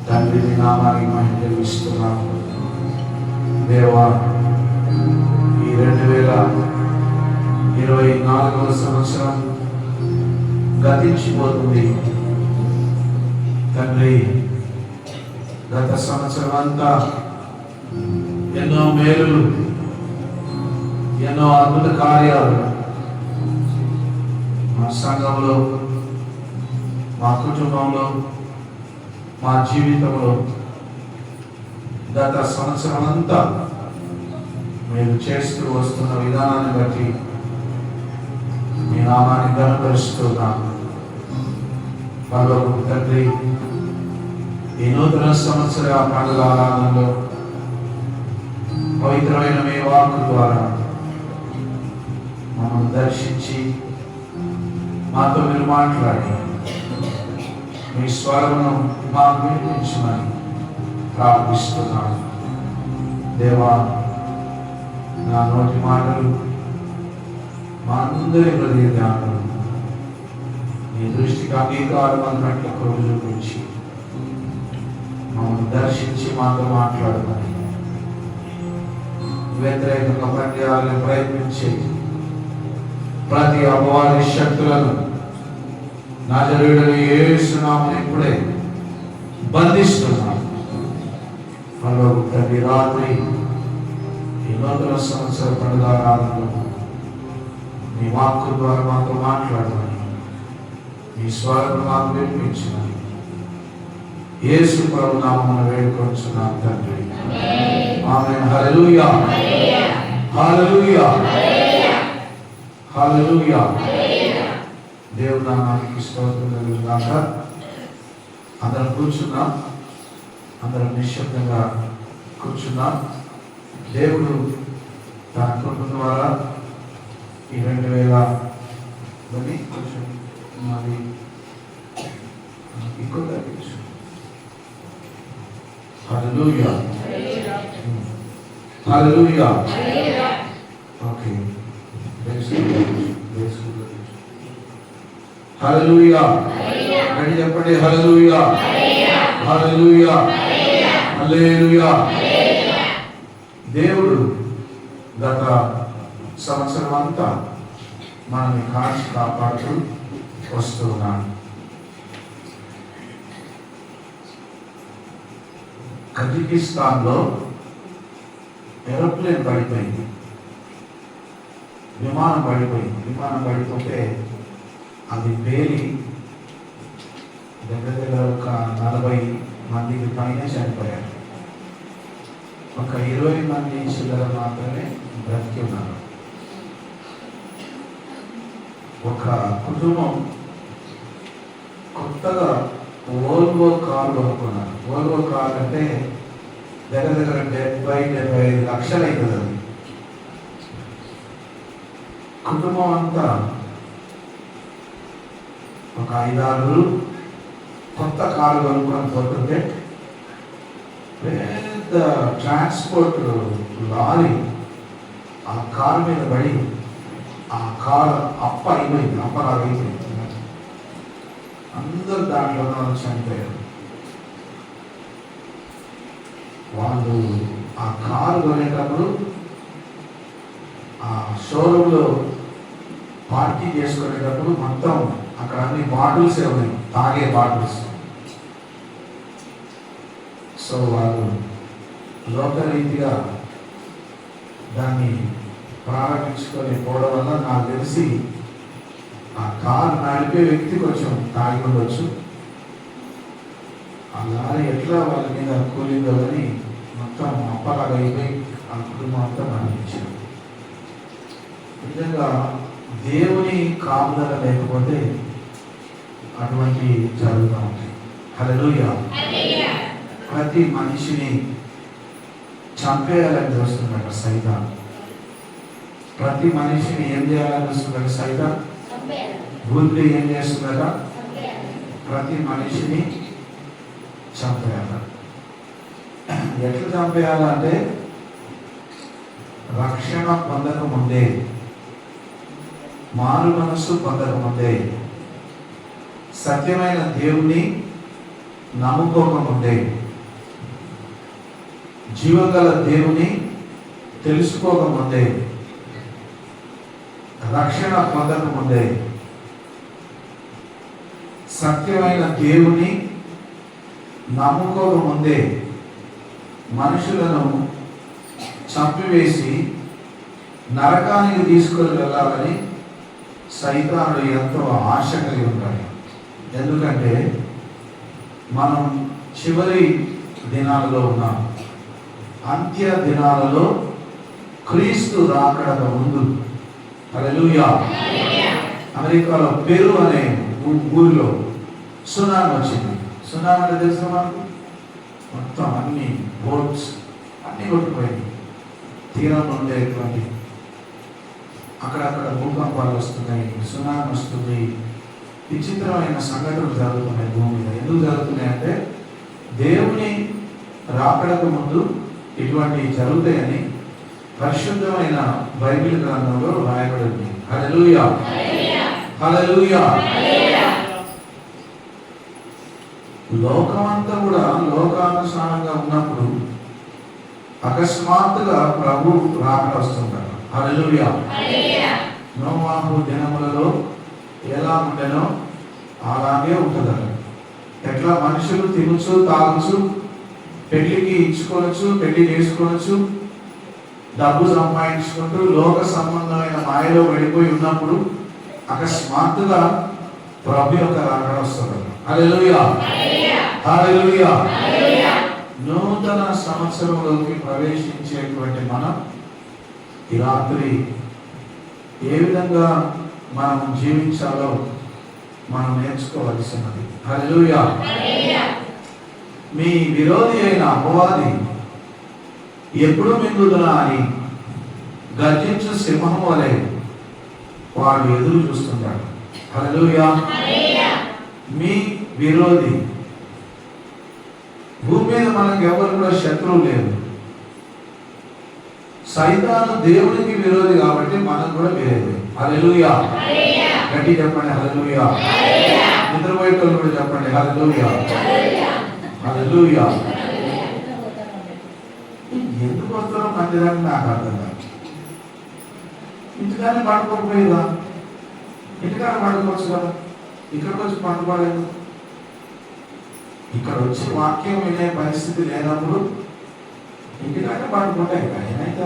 తండ్రి నీ నామానికి మహిమ చెల్లిస్తున్నాము. దేవా, ఈ 2024వ సంవత్సరం గతించిపోతుంది తండ్రి. గత సంవత్సరం అంతా ఎన్నో మేలులు, ఎన్నో అద్భుత కార్యాలు మా సంఘంలో, మా కుటుంబంలో, మా జీవితంలో గత సంవత్సరం అంతా మీరు చేస్తూ వస్తున్న విధానాన్ని బట్టి మీ నామాన్ని ఘనపరుస్తున్నాను. పరలోకపు తండ్రి, ఈ నూతన సంవత్సర పండుగ ఆరాధనలో పవిత్రమైన మీ వాక్కు ద్వారా మమ్మల్ని దర్శించి మాతో మీరు మాట్లాడి మీ స్వరమును మాకు వినిపించమని ప్రార్థిస్తున్నాను. దేవా, నా నోటి మాటలు, మా అందరి హృదయ ధ్యానాలు నీ దృష్టికి అంగీకారం అన్నట్లు కృప చూపించి మమ్మల్ని దర్శించి మాతో మాట్లాడమని, వ్యతిరేక ప్రపంచాలను ప్రయత్నించి ప్రతి అపవాది శక్తులను నజరేయుడైన యేసు నామమున ఇప్పుడే బంధిస్తున్నాను. ప్రతి రాత్రి ఈ నూతన సంవత్సర పండుగ ఆరాధనలో మీ వాక్కు ద్వారా మాతో మాట్లాడమని, మీ స్వరం మాకు వినిపించమని యేసు ప్రభు నామమున వేడుకొంచున్నాను తండ్రి. ఆమేన్. హల్లెలూయా, హల్లెలూయా, హల్లెలూయా. దేవుని నామానికి స్తోత్రం కలుగుగాక. అందరం కూర్చున్నాం, అందరం నిశ్శబ్దంగా కూర్చున్నాం. దేవుడు తన కృప ద్వారా ఈ 2000 కొంచెం మరి ఎక్కువ తగ్గించు. హల్లెలూయా, హల్లెలూయా. ఓకే, హల్లెలూయా. గట్టి చెప్పండి, హల్లెలూయా, హల్లెలూయా, హల్లెలూయా. దేవుడు గత సంవత్సరం అంతా మనల్ని కాచి కాపాడుతూ వస్తున్నాడు. కజకిస్తాన్లో ఏరోప్లేన్ పడిపోయింది, విమానం పడిపోయింది. విమానం పడిపోతే అది పేలి దగ్గర దగ్గర ఒక 40 మందికి పైన చనిపోయారు. ఒక 20 మంది చిల్లర మాత్రమే బ్రతికి ఉన్నారు. ఒక కుటుంబం కొత్తగా వోల్వో కార్ కొనుక్కున్నారు. వోల్వో కార్ అంటే దగ్గర దగ్గర 70-75 లక్షలు అవుతుంది. అది కుటుంబం అంతా ఒక 5-6 కొత్త కారు కొనుక్కొని పోతుంటే పెద్ద ట్రాన్స్పోర్ట్ లారీ ఆ కారు మీద పడి ఆ కారు అయిపోయింది, అప్పలాగా అయిపోయింది. అందరూ దాంట్లో చనిపోయారు. వాళ్ళు ఆ కారు కొనేటప్పుడు ఆ షోరూంలో పార్టీ చేసుకునేటప్పుడు మొత్తం అక్కడ అన్ని బాటిల్స్ ఉన్నాయి, తాగే బాటిల్స్. సో వాళ్ళు లోకరీతిగా దాన్ని ప్రారంభించుకొని పోవడం వల్ల నాకు తెలిసి ఆ కారు నడిపే వ్యక్తి కొంచెం తాగి ఉండొచ్చు. ఆ లారీ ఎట్లా వాళ్ళ మీద కూలిందో అని మొత్తం అప్పలాగా అయిపోయి ఆ కుటుంబం అంతా మరణించారు. నిజంగా దేవుని కాపుదల లేకపోతే అటువంటి జరుగుతూ ఉంటాయి. హల్లెలూయా. ప్రతి మనిషిని చంపేయాలని చూస్తున్నాడు సైతాన్. ప్రతి మనిషిని ఏం చేయాలని చూస్తున్నాడు సైతాన్? భూమి ఏం చేస్తున్నాడా? ప్రతి మనిషిని చంపేయాల. ఎట్లా చంపేయాలంటే రక్షణ పొందకముందే, మారు మనస్సు పొందకముందే, సత్యమైన దేవుని నమ్ముకోకముందే, జీవగల దేవుని తెలుసుకోకముందే, రక్షణ పొందకముందే, సత్యమైన దేవుని నమ్ముకోకముందే మనుషులను చంపివేసి నరకానికి తీసుకొని వెళ్ళాలని సైతానుడు ఎంతో ఆశ కలిగి ఉంటాడు. ఎందుకంటే మనం చివరి దినాలలో ఉన్నాం. అంత్య దినాలలో క్రీస్తు రాకడకు ముందు, హల్లెలూయా, అమెరికాలో పెరు అనే ఊరిలో సునామీ వచ్చింది. సునామీ అంటే తెలుసా మనకు? మొత్తం అన్ని బోట్స్ అన్నీ కొట్టుకుపోయింది. తీరంలో ఉండేటువంటి అక్కడక్కడ భూకంపాలు వస్తున్నాయి, సునామీ వస్తుంది, విచిత్రమైన సంఘటనలు జరుగుతున్నాయి భూమి మీద. ఎందుకు జరుగుతున్నాయి అంటే దేవుని రాకడకు ముందు ఇటువంటివి జరుగుతాయని పరిశుద్ధమైన బైబిల్ గ్రంథంలో రాయబడి ఉంది. హల్లెలూయా, హల్లెలూయా. లోకమంతా కూడా లోకానుసారంగా ఉన్నప్పుడు అకస్మాత్తుగా ప్రభు రాకడ వస్తుంటారు. హల్లెలూయా. నోవాహు దినములలో ఎలా ఉండేనో అలాగే ఉంటుందట. ఎట్లా మనుషులు తినచ్చు, తాగచ్చు, పెళ్లికి ఇచ్చుకోవచ్చు, పెళ్లి చేసుకోవచ్చు, డబ్బు సంపాదించుకుంటూ లోక సంబంధమైన మాయలో వెళ్ళిపోయి ఉన్నప్పుడు అకస్మాత్తుగా ప్రభు యొక్క రాకడ వస్తుంది. హల్లెలూయా, హల్లెలూయా. నూతన సంవత్సరంలోకి ప్రవేశించేటువంటి మనం ఈ రాత్రి ఏ విధంగా మనం జీవించాలో మనం నేర్చుకోవలసినది. హల్లెలూయా. మీ విరోధి అయిన అపవాది ఎప్పుడు మింగుదునా అని గర్జించు సింహం వలె వాడు ఎదురు చూస్తుంటాడు. హల్లెలూయా. మీ విరోధి, భూమి మీద మనకు ఎవరు కూడా శత్రువు లేదు. సైతాను దేవునికి విరోధి కాబట్టి మనకు కూడా విరోధి. హల్లెలూయా. గట్టి చెప్పండి హల్లెలూయా. నిద్రపోయేటోళ్ళు కూడా చెప్పండి హల్లెలూయా, హల్లెలూయా. ఎందుకు వస్తారో మందిరానికి నాకు అర్థం కాదు. ఇంటికానే పండుకోకపోయేదా? ఇంటికాడ పండుకోవచ్చు కదా, ఇక్కడికి వచ్చి పండుకోలేదు. ఇక్కడ వచ్చి వాక్యం వినే పరిస్థితి లేనప్పుడు ఇంటికానే పండుకుంటాయి. ఏమైతే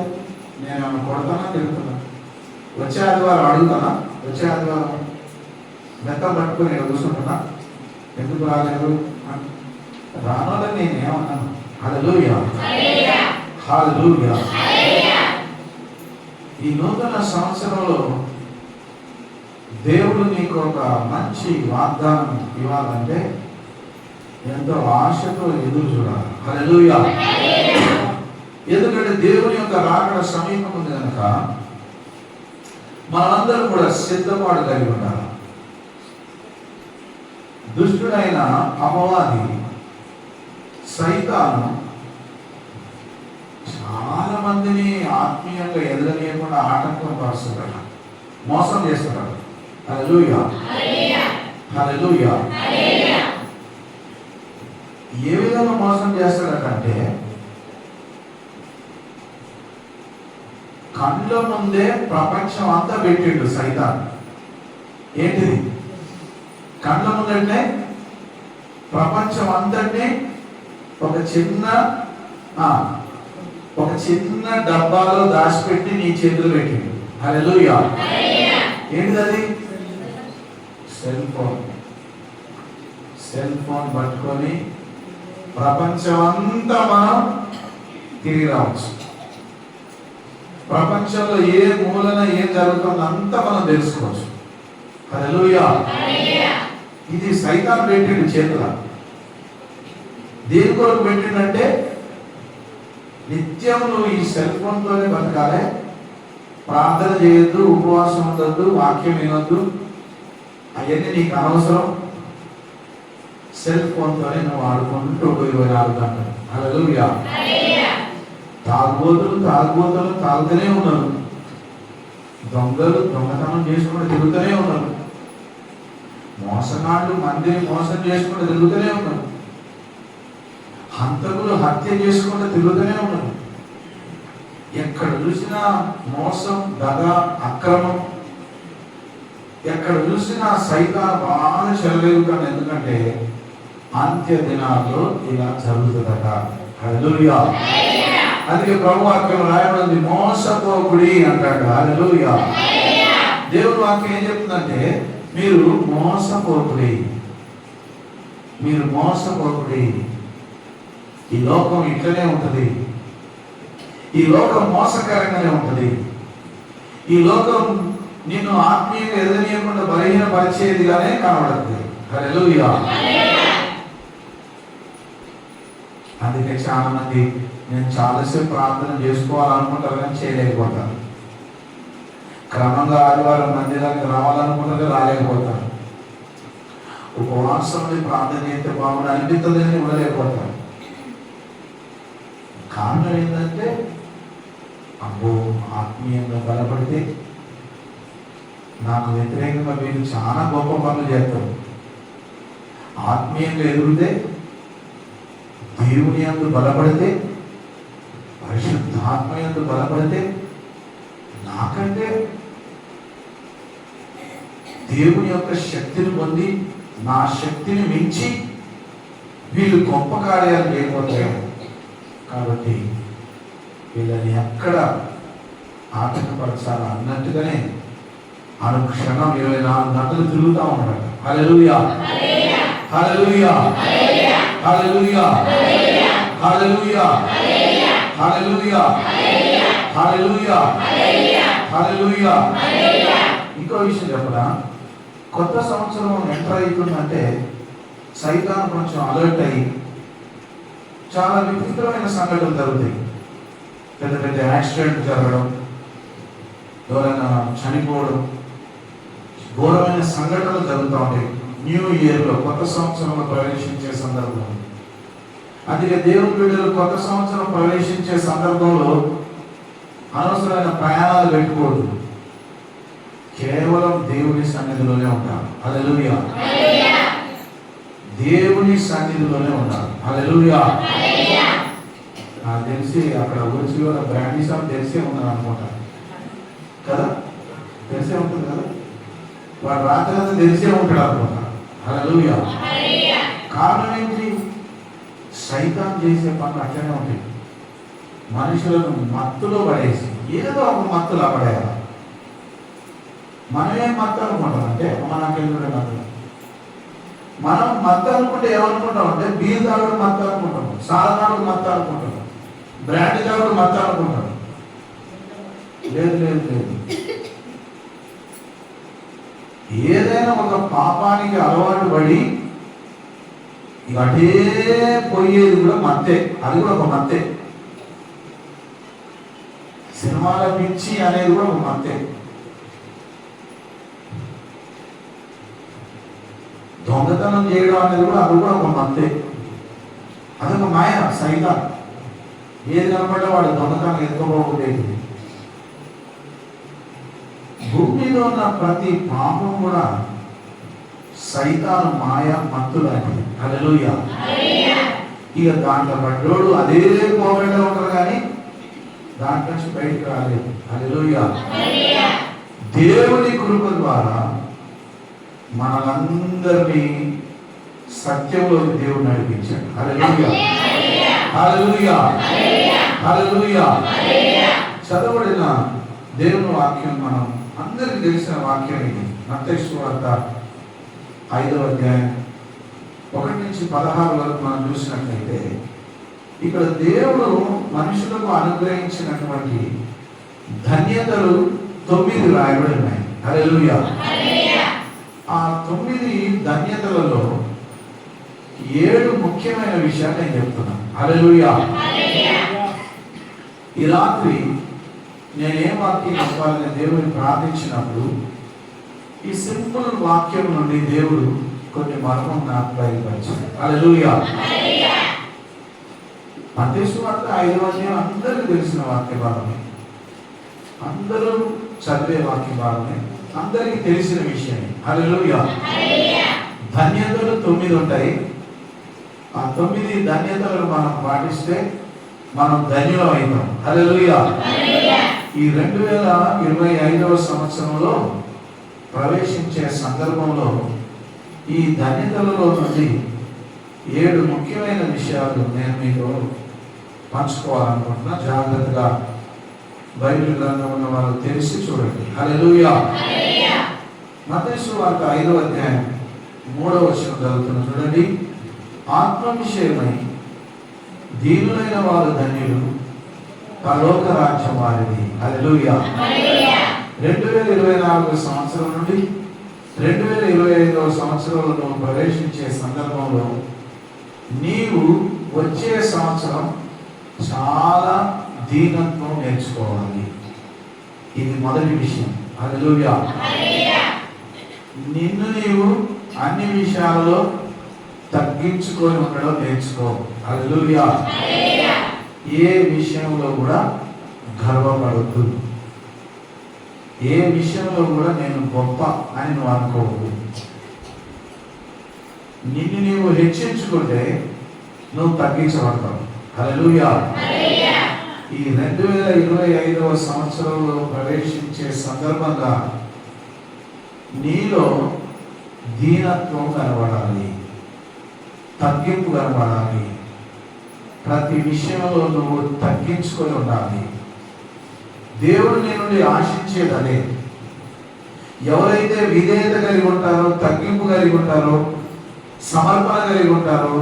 నేను ఆమె కొడతానా, తిరుగుతున్నా, వచ్చే ఆదివారం అడుగుతానా, వచ్చే ఆదివారం మెత్త పట్టుకొని నేను కూర్చుంటున్నా, ఎందుకు రాలేదు రానోదని నేనేమన్నాను. హల్లెలూయా, హల్లెలూయా. ఈ నూతన సంవత్సరంలో దేవుడు నీకు ఒక మంచి వాగ్దానం ఇవ్వాలంటే ఎంతో ఆశతో ఎదురు చూడాలి. హల్లెలూయా. ఎందుకంటే దేవుని యొక్క రాకడ సమీపం ఉంది కనుక మనందరం కూడా సిద్ధపాటు కలిగి ఉండాలి. దుష్టుడైన అపవాది సైతాను చాలా మందిని ఆత్మీయంగా ఎదగనీయకుండా ఆటంకం పరుస్తున్నాడు, మోసం చేస్తున్నాడు. హల్లెలూయా, హల్లెలూయా. ఏ విధంగా మోసం చేస్తాడంటే కళ్ళ ముందే ప్రపంచం అంతా పెట్టిండు సైతాన్. ఏంటిది? కళ్ళ ముందంటే ప్రపంచం అంతటినీ ఒక చిన్న డబ్బాలో దాచిపెట్టి నీ చేతులు పెట్టిండు. హల్లెలూయా. ఏంటిది అది? Cell phone. సెల్ ఫోన్ పట్టుకొని ప్రపంచం అంతా మనం తిరిగి రావచ్చు. ప్రపంచంలో ఏ మూలన ఏం జరుగుతుందో అంతా మనం తెలుసుకోవచ్చు. హల్లెలూయా. ఇది సైతాన్ పెట్టిండు చేతుల. దేని కొరకు పెట్టిండంటే నిత్యం నువ్వు ఈ సెల్ ఫోన్తోనే బతకాలి, ప్రార్థన చేయొద్దు, ఉపవాసం ఉండొద్దు, వాక్యం వినొద్దు, అవన్నీ నీకు అనవసరం. సెల్ ఫోన్తోనే నువ్వు ఆడుకుంటూ 24 గంటలు. హల్లెలూయా. తాగుబోతులు తాగుతూనే ఉన్నారు, దొంగలు దొంగతనం చేసుకుంటూ తిరుగుతూనే ఉన్నారు, మోసగాళ్ళు మందిని మోసం చేసుకుంటూ తిరుగుతూనే ఉన్నారు. హంతకులు హత్య చేసుకుంటూ తిరుగుతూనే ఉన్నారు. ఎక్కడ చూసినా మోసం, దగ, అక్రమం, ఎక్కడ చూసినా సైతాను బాగా చెలరేగుతాడు. ఎందుకంటే అంత్య దినాల్లో ఇలా జరుగుతుందట. హల్లెలూయా. అందుకే ప్రభు వాక్యం రాయబడింది, మోసపోకుడి అంటాడు. హల్లెలూయా. దేవుని వాక్యం ఏం చెప్తుందంటే మీరు మోసపోకుడి, మీరు మోసపోకుడి. ఈ లోకం ఇట్లనే ఉంటుంది, ఈ లోకం మోసకరంగానే ఉంటుంది. ఈ లోకం నిన్ను ఆత్మీయంగా ఎదగనీయకుండా బలహీనపరిచేదిగానే కనబడుతుంది. హల్లెలూయా. అందుకే చాలా మంది నేను చాలాసేపు ప్రార్థన చేసుకోవాలనుకుంటారు కానీ చేయలేకపోతాను. క్రమంగా ఆదివారం మందిరానికి రావాలనుకుంటారు, రాలేకపోతారు. ఉపవాసం ప్రార్థన చేస్తే బాగుంది అనిపిస్తుంది అని ఇవ్వలేకపోతారు. కారణం ఏంటంటే అబ్బో ఆత్మీయంగా బలపడితే నాకు వ్యతిరేకంగా వీళ్ళు చాలా గొప్ప పనులు చేస్తారు. ఆత్మీయంగా ఎదిగితే, దేవుని యందు బలపడితే, పరిశుద్ధాత్మ యందు బలపడితే, నాకంటే దేవుని యొక్క శక్తిని పొంది నా శక్తిని మించి వీళ్ళు గొప్ప కార్యాలు చేయకపోతారు. కాబట్టి వీళ్ళని ఎక్కడ ఆటంకపరచాలి అన్నట్టుగానే అనుక్షణం 24 గంటలు తిరుగుతూ ఉంటాడు. హల్లెలూయా, హల్లెలూయా, హల్లెలూయా, హల్లెలూయా, హల్లెలూయా, హల్లెలూయా, హల్లెలూయా. ఇంకో విషయం చెప్పరా, కొత్త సంవత్సరం ఎంటర్ అవుతుందంటే సైతాను కొంచెం అలర్ట్ అయ్యి చాలా విచిత్రమైన సంఘటనలు జరుగుతాయి. పెద్ద పెద్ద యాక్సిడెంట్ జరగడం, ఎవరైనా చనిపోవడం, ఘోరమైన సంఘటనలు జరుగుతూ ఉంటాయి న్యూ ఇయర్లో, కొత్త సంవత్సరంలో ప్రవేశించే సందర్భంలో. అందుకే దేవుని బిడ్డలు కొత్త సంవత్సరం ప్రవేశించే సందర్భంలో అనవసరమైన ప్రయాణాలు పెట్టుకోవద్దు. కేవలం దేవుని సన్నిధిలోనే ఉంటారు. హల్లెలూయా. దేవుని సన్నిధిలోనే ఉంటారు. హల్లెలూయా. నాకు తెలిసి అక్కడ ఊరిలో బ్రాండీ షాప్ తెలిసే ఉన్నారు అనుకుంటా కదా, తెలిసే ఉంటుంది కదా, వాడు రాత్రి అంతా తెలిసే ఉంటాడు అనుకుంటా. హల్లెలూయా. కారణం ఏంటి? సైతాన్ చేసే పనులు అట్లనే ఉంటాయి. మనుషులను మత్తులో పడేసి ఏదో ఒక మత్తులో పడేయాలి. మనమేం మత్తు అనుకుంటాం అంటే మనకెళ్ళి మత్తు. మనం మత్తు అనుకుంటే ఏమనుకుంటాం అంటే బీర్ తాగుడు మత్తు అనుకుంటాం, సాధనాడు మత్తు అనుకుంటాం, బ్రాండ్ తాగుడు మత్తు అనుకుంటాం. లేదు లేదు లేదు. ఏదైనా ఒక పాపానికి అలవాటు పడి అటే పోయేది కూడా మత్తే, అది కూడా ఒక మత్తే. సినిమాల పిచ్చి అనేది కూడా ఒక మత్తే. దొంగతనం చేయడం అనేది కూడా అది కూడా ఒక మత్తే. అదొక మాయ, సైతాన్. ఏది కనపడ్డా వాడు దొంగతనం ఎత్తుకోబోతుంది. భూమి మీద ఉన్న ప్రతి పాపం కూడా సైతాను మాయ, మత్తు లాంటిది. హల్లెలూయా. ఇక దాంట్లో పడ్డోడు అదే పోగొట్టే ఉంటారు కానీ దాంట్లో నుంచి బయటకు రాలేదు. హల్లెలూయా. దేవుని కృప ద్వారా మనలందరినీ సత్యంలోకి దేవుడు నడిపించాడు. హల్లెలూయా, హల్లెలూయా, హల్లెలూయా. చదవబడిన దేవుని వాక్యం మనం అందరికీ తెలిసిన వాక్యం ఇది. మత్తయి సువార్త 5వ అధ్యాయం 1 నుంచి 16 వరకు మనం చూసినట్లయితే ఇక్కడ దేవుడు మనుషులకు అనుగ్రహించినటువంటి ధన్యతలు 9 రాయబడి ఉన్నాయి. హల్లెలూయా. ఆ 9 ధన్యతలలో 7 ముఖ్యమైన విషయాలు నేను చెప్తున్నాను. హల్లెలూయా. ఈ రాత్రి నేనేం వాక్యం చెప్పాలని దేవుని ప్రార్థించినప్పుడు ఈ సింపుల్ వాక్యం నుండి దేవుడు కొన్ని మర్మం నాకు బయలుపరిచాడు. హల్లెలూయా. మత్తయి సువార్త 5వ అధ్యాయం అందరికీ తెలిసిన వాక్య భాగమే, అందరూ చదివే వాక్య భాగమే, అందరికీ తెలిసిన విషయమే. హల్లెలూయా. ధన్యతలు 9 ఉంటాయి. ఆ 9 ధన్యతలను మనం పాటిస్తే మనం ధన్యులం అవుతాం. హల్లెలూయా. ఈ 2025వ సంవత్సరంలో ప్రవేశించే సందర్భంలో ఈ ధన్యతలలో నుండి 7 ముఖ్యమైన విషయాలు నేను మీతో పంచుకోవాలనుకుంటున్నా. జాగ్రత్తగా బైబిల్ గ్రంథం ఉన్న వాళ్ళు తెలిసి చూడండి. హల్లెలూయా. మత్తయి సువార్త 5వ అధ్యాయం 3వ వచనం చదువుతున్నా చూడండి. ఆత్మ విషయమై దీనులైన వారు ధన్యులు, పరలోక రాజ్యం వారిది. హల్లెలూయా. 2024 సంవత్సరం నుండి 2025వ సంవత్సరంలో ప్రవేశించే సందర్భంలో నీవు వచ్చే సంవత్సరం చాలా దీనత్వం నేర్చుకోవాలి. ఇది మొదటి విషయం. హల్లెలూయా. నిన్ను నీవు అన్ని విషయాలలో తగ్గించుకొని ఉండడం నేర్చుకో. హల్లెలూయా. ఏ విషయంలో కూడా గర్వపడద్దు. ఏ విషయంలో కూడా నేను గొప్ప అని నువ్వు అనుకోవద్దు. నిన్ను నీవు హెచ్చించుకుంటే నువ్వు తగ్గించబడతావు. హల్లెలూయా. ఈ 2025వ సంవత్సరంలో ప్రవేశించే సందర్భంగా నీలో దీనత్వం కనబడాలి, తగ్గింపు కనబడాలి. ప్రతి విషయంలో నువ్వు తగ్గించుకొని ఉండాలి. దేవుడు నీ నుండి ఆశించేది అదే. ఎవరైతే విధేయత కలిగి ఉంటారో, తగ్గింపు కలిగి ఉంటారో, సమర్పణ కలిగి ఉంటారో,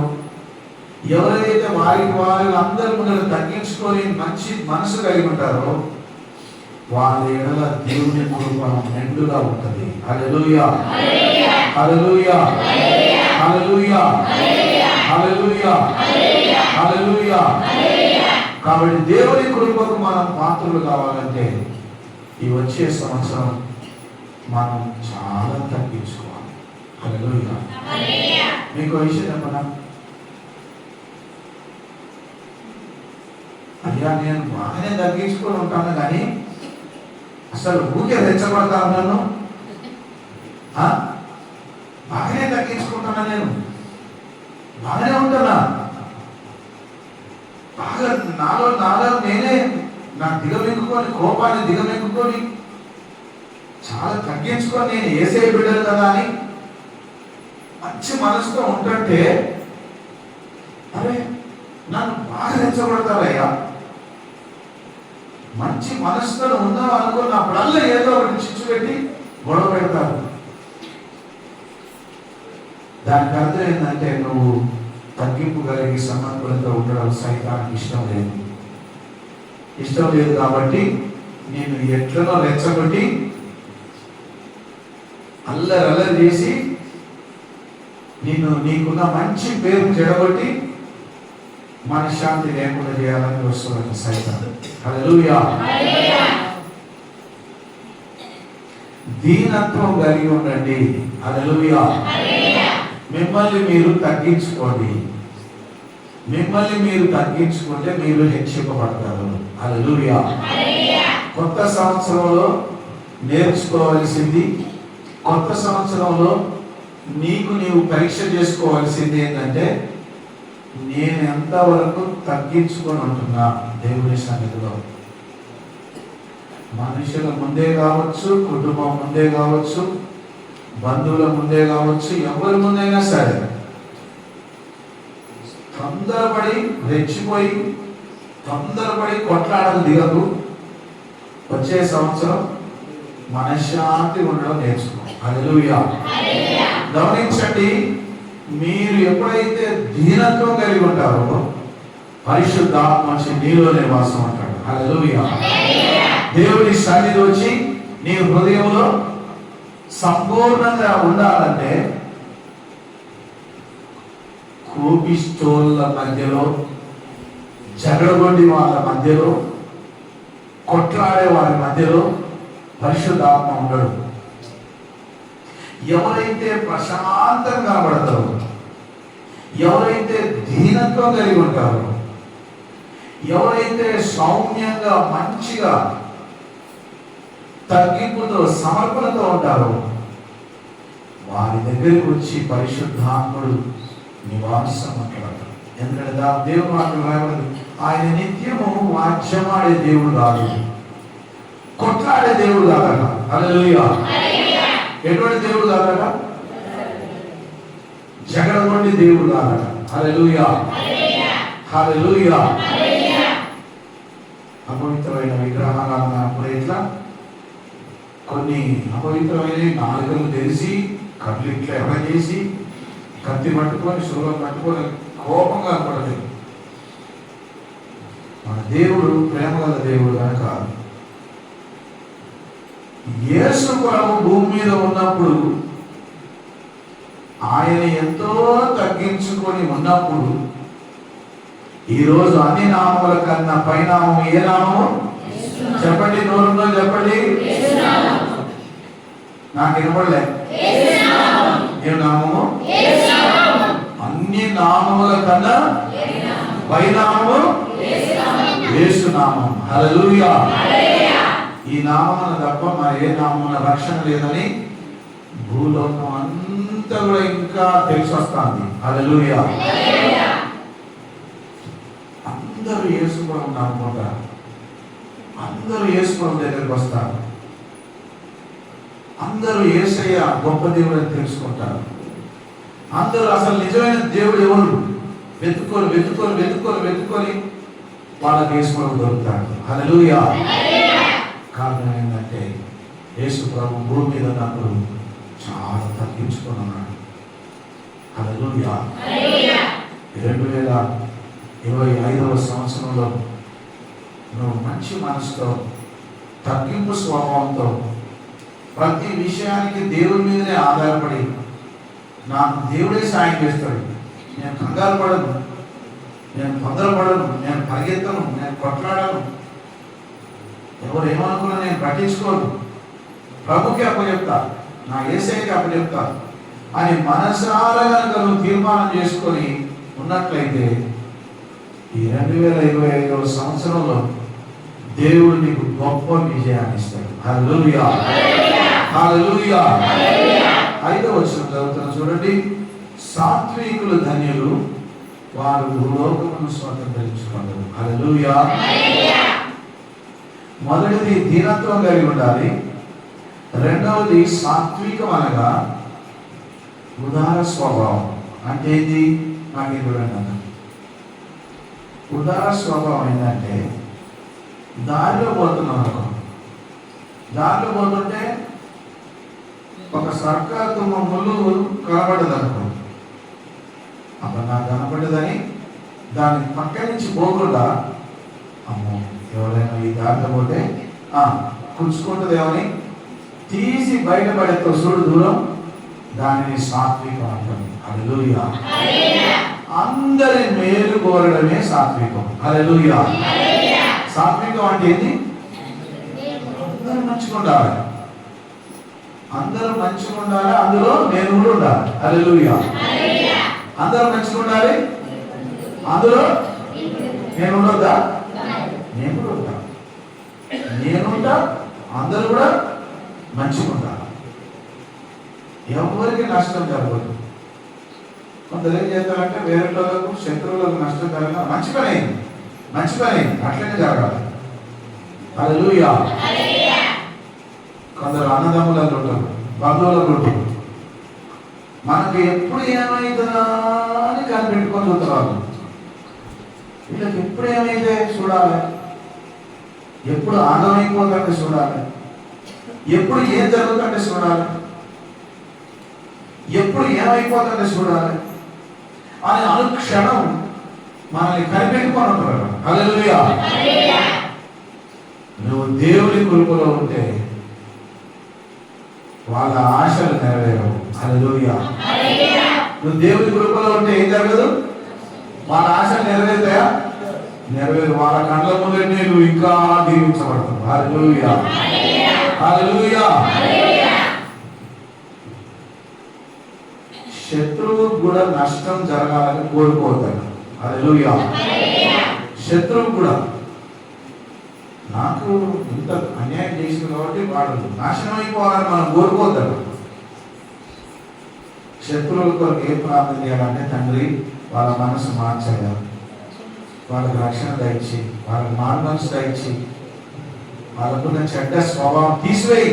ఎవరైతే వారి అందరి ముందు తగ్గించుకొని మంచి మనసు కలిగి ఉంటారో వాళ్ళ ఎడల దేవుని కృప మెండుగా ఉంటుంది. హల్లెలూయా. హల్లెలూయా. హల్లెలూయా. హల్లెలూయా. హల్లెలూయా. కాబట్టి దేవుని కృపకు మనం పాత్రలు కావాలంటే ఈ వచ్చే సంవత్సరం మనం చాలా తగ్గించుకోవాలి. హల్లెలూయా. మీకు విషయం చెప్పనా? అయ్యా నేను బాగానే తగ్గించుకొని ఉంటాను కానీ అసలు ఊరికే రెచ్చగొడతాను. నన్ను బాగానే తగ్గించుకుంటున్నా, నేను బాగానే ఉంటున్నా, బాగా నాలో నేనే నా దిగమెక్కుకొని, కోపాన్ని దిగమెక్కుకొని చాలా తగ్గించుకొని నేను యేసయ్య బిడ్డలు కదా అని మంచి మనసుతో ఉంటుంటే అరే నన్ను బాగా రెచ్చగొడతారయ్యా. మంచి మనసుతో ఉందాం అనుకున్నప్పుడల్లా ఏదో ఒకటి చిచ్చు పెట్టి గొడవ పెడతారు. దానికి అర్థం ఏంటంటే నువ్వు తగ్గింపు కలిగి సమర్పణతో ఉండడం సైతానికి ఇష్టం లేదు కాబట్టి నేను ఎట్లనో రెచ్చగొట్టి అల్లరి చేసి నీకున్న మంచి పేరు చెడగొట్టి మనశ్శాంతి లేకుండా చేయాలని వస్తున్నాడు సైతాను. హల్లెలూయా. దీనత్వం కలిగి ఉండండి. హల్లెలూయా. మిమ్మల్ని మీరు తగ్గించుకోండి. మిమ్మల్ని మీరు తగ్గించుకుంటే మీరు హెచ్చింపబడతారు. హల్లెలూయా. కొత్త సంవత్సరంలో నేర్చుకోవాల్సింది, కొత్త సంవత్సరంలో నీవు పరీక్ష చేసుకోవాల్సింది ఏంటంటే నేను ఎంతవరకు తగ్గించుకొని ఉంటున్నా దేవుని సన్నిధిలో. మనుషుల ముందే కావచ్చు, కుటుంబం ముందే కావచ్చు, బంధువుల ముందే కావచ్చు, ఎవరి ముందైనా సరే తొందరపడి రెచ్చిపోయి తొందరపడి కొట్లాడకు దిగదు. వచ్చే సంవత్సరం మనశ్శాంతి ఉండడం నేర్చుకో. హల్లెలూయా. గమనించండి, మీరు ఎప్పుడైతే దీనత్వం కలిగి ఉంటారో పరిశుద్ధాత్మ వచ్చి నీలో నివాసం అంటాడు. హల్లెలూయా. దేవుని సన్నిధి వచ్చి నీ హృదయంలో సంపూర్ణంగా ఉండాలంటే కోపిష్టోళ్ళ మధ్యలో, జగడగొండి వాళ్ళ మధ్యలో, కొట్లాడే వారి మధ్యలో పరిశుద్ధాత్మ ఉండడు. ఎవరైతే ప్రశాంతంగా పడతారో, ఎవరైతే దీనత్వం కలిగి ఉంటారో, ఎవరైతే సౌమ్యంగా మంచిగా తగ్గింపుతో సమర్పణతో ఉంటారో వారి దగ్గరికి వచ్చి పరిశుద్ధాత్ముడు నివాసం అంటాడు. ఎందుకంటే దేవుని వాక్యం రాయబడింది, ఆయన నిత్యము వాద్యమాడే దేవుడు కాదు, కొట్లాడే దేవుడు కాదట. హల్లెలూయా. ఎటువంటి దేవుడు కాదట? జగడగొండి దేవుడు కాదట. హల్లెలూయా. హల్లెలూయా. అపవిత్రమైన విగ్రహాలను అప్పుడు ఎట్లా కొన్ని అపవిత్రమైన నాలుకలు తెలిసి కళ్ళు ఇట్లా ఎర్ర చేసి కత్తి పట్టుకొని శూలం పట్టుకొని కోపంగా పడలేదు. మన దేవుడు ప్రేమ గల దేవుడు కనుక యేసు ప్రభు భూమి మీద ఉన్నప్పుడు ఆయన ఎంతో తగ్గించుకొని ఉన్నప్పుడు ఈరోజు అన్ని నామముల కన్నా పైనామం ఏ నామము? చెప్పండి, నోరులో చెప్పండి. నాకు వినపడలే. ఏ నామము? అన్ని నామముల కన్నా పైనామము యేసు నామం. హల్లెలూయా. ఈ నామమున తప్ప మరి ఏ నామమున రక్షణ లేదని భూలోకం అంతా కూడా ఇంకా తెలిసి వస్తుంది. హల్లెలూయా. అందరూ యేసుప్రభు నమ్ముకుంటారు, అందరూ యేసుప్రభు దగ్గరికి వస్తారు, అందరూ యేసయ్య గొప్ప దేవుడు అని తెలుసుకుంటారు. అందరూ అసలు నిజమైన దేవుడు ఎవరు వెతుక్కొని వెతుక్కొని వెతుక్కొని వెతుక్కొని వాళ్ళకి యేసుప్రభు దొరుకుతాడు. హల్లెలూయా. కారణం ఏంటంటే యేసుప్రభు భూమి మీద ఉన్నప్పుడు చాలా తగ్గించుకున్నాడు. హల్లెలూయా. 2025వ సంవత్సరంలో నువ్వు మంచి మనసుతో, తగ్గింపు స్వభావంతో, ప్రతి విషయానికి దేవుడి మీదనే ఆధారపడి నాకు దేవుడే సాయం చేస్తాడు, నేను కంగారు పడను, నేను తొందరపడను, నేను పరిగెత్తను, నేను కొట్లాడను, ఎవరు ఏమనుకున్నా నేను పట్టించుకోను, ప్రభుకి అప్పచెప్తా, నా యేసయ్యకి అప్పచెప్తా అని మనసారా కనుక నువ్వు తీర్మానం చేసుకొని ఉన్నట్లయితే ఈ 2025వ సంవత్సరంలో దేవుడు నీకు గొప్ప విజయాన్ని ఇస్తాడు. హల్లెలూయా. హల్లెలూయా. 5వ వచనం చదువుతున్నా చూడండి. సాత్వికులు ధన్యులు, వారు భూలోకమును స్వతంత్రించుకుంటారు. హల్లెలూయా. మొదటిది దీనత్వం కలిగి ఉండాలి. రెండవది సాత్వికం అనగా ఉదార స్వభావం. అంటే ఇది నాకు చూడండి, ఉదార స్వభావం ఏంటంటే దారిలో పోతున్నాం అనుకో, దారిలో పోతుంటే ఒక సర్కారు తుమ్మ ముళ్ళు కనబడ్డది అనుకో, అప్పుడు నాకు కనబడ్డదని దాని పక్క నుంచి పోకుండా అమ్మో ఎవరైనా ఈ దారిలో పోతే కూర్చుకుంటుంది ఏమని తీసి బయటపడేతో చూడు దూరం, దానిని సాత్వికం అంటారు. హల్లెలూయా. అందరి మేలు కోరడమే సాత్వికం. హల్లెలూయా. సాత్వికం అంటే ఏంటి? అందరూ మంచిగా ఉండాలి, అందరూ మంచిగా ఉండాలి, అందులో నేను కూడా ఉండాలి. హల్లెలూయా. అందరూ మంచిగా ఉండాలి, అందులో నేను ఉండొద్దా? నేను కూడా ఉంటా, నేనుంటా, అందరూ కూడా మంచిగా ఉండాలి, ఎవరికి నష్టం జరగదు. కొందరు ఏం చేస్తారంటే వేరే వాళ్ళకు శత్రువులకు నష్టం జరగదు, మంచి పని అయింది, మంచి పని అయింది, అట్లనే జరగాలి. హల్లెలూయా. కొందరు అన్నదమ్ములలో ఉంటారు, బంధువులకు ఉంటారు, మనకు ఎప్పుడు ఏమైతుందా అని కనిపెట్టుకొని చూస్తారు. వీళ్ళకి ఎప్పుడు ఏమైతే చూడాలి, ఎప్పుడు ఆనందమైపోతుంటే చూడాలి, ఎప్పుడు ఏం జరుగుతుంటే చూడాలి, ఎప్పుడు ఏమైపోతుంటే చూడాలి అని అనుక్షణం మనల్ని కనిపెట్టుకొని ఉంటారు. హల్లెలూయా. నువ్వు దేవుని కృపలో ఉంటే వాళ్ళ ఆశలు నెరవేరవు. హల్లెలూయా. నువ్వు దేవుని కృపలో ఉంటే ఏం జరగదు, వాళ్ళ ఆశలు నెరవేరుతాయా? నెరవేరు. వాళ్ళ కళ్ళ ముందే నువ్వు ఇంకా దీవించబడతావు. హల్లెలూయా. హల్లెలూయా. శత్రువుకు కూడా నష్టం జరగాలని కోరుకోవద్దు. హల్లెలూయా. శత్రువు కూడా నాకు ఇంత అన్యాయం చేసింది కాబట్టి వాడు నాశనం అయిపోవాలని మనం కోరుకోవద్దు. శత్రువుల కొరకు ఏం ప్రార్థన చేయాలంటే, తండ్రి వాళ్ళ మనసు మార్చాయా, వాళ్ళకి రక్షణ దయచి, వాళ్ళకి మారు మనసు దయచి, వాళ్ళకున్న చెడ్డ స్వభావం తీసివేయి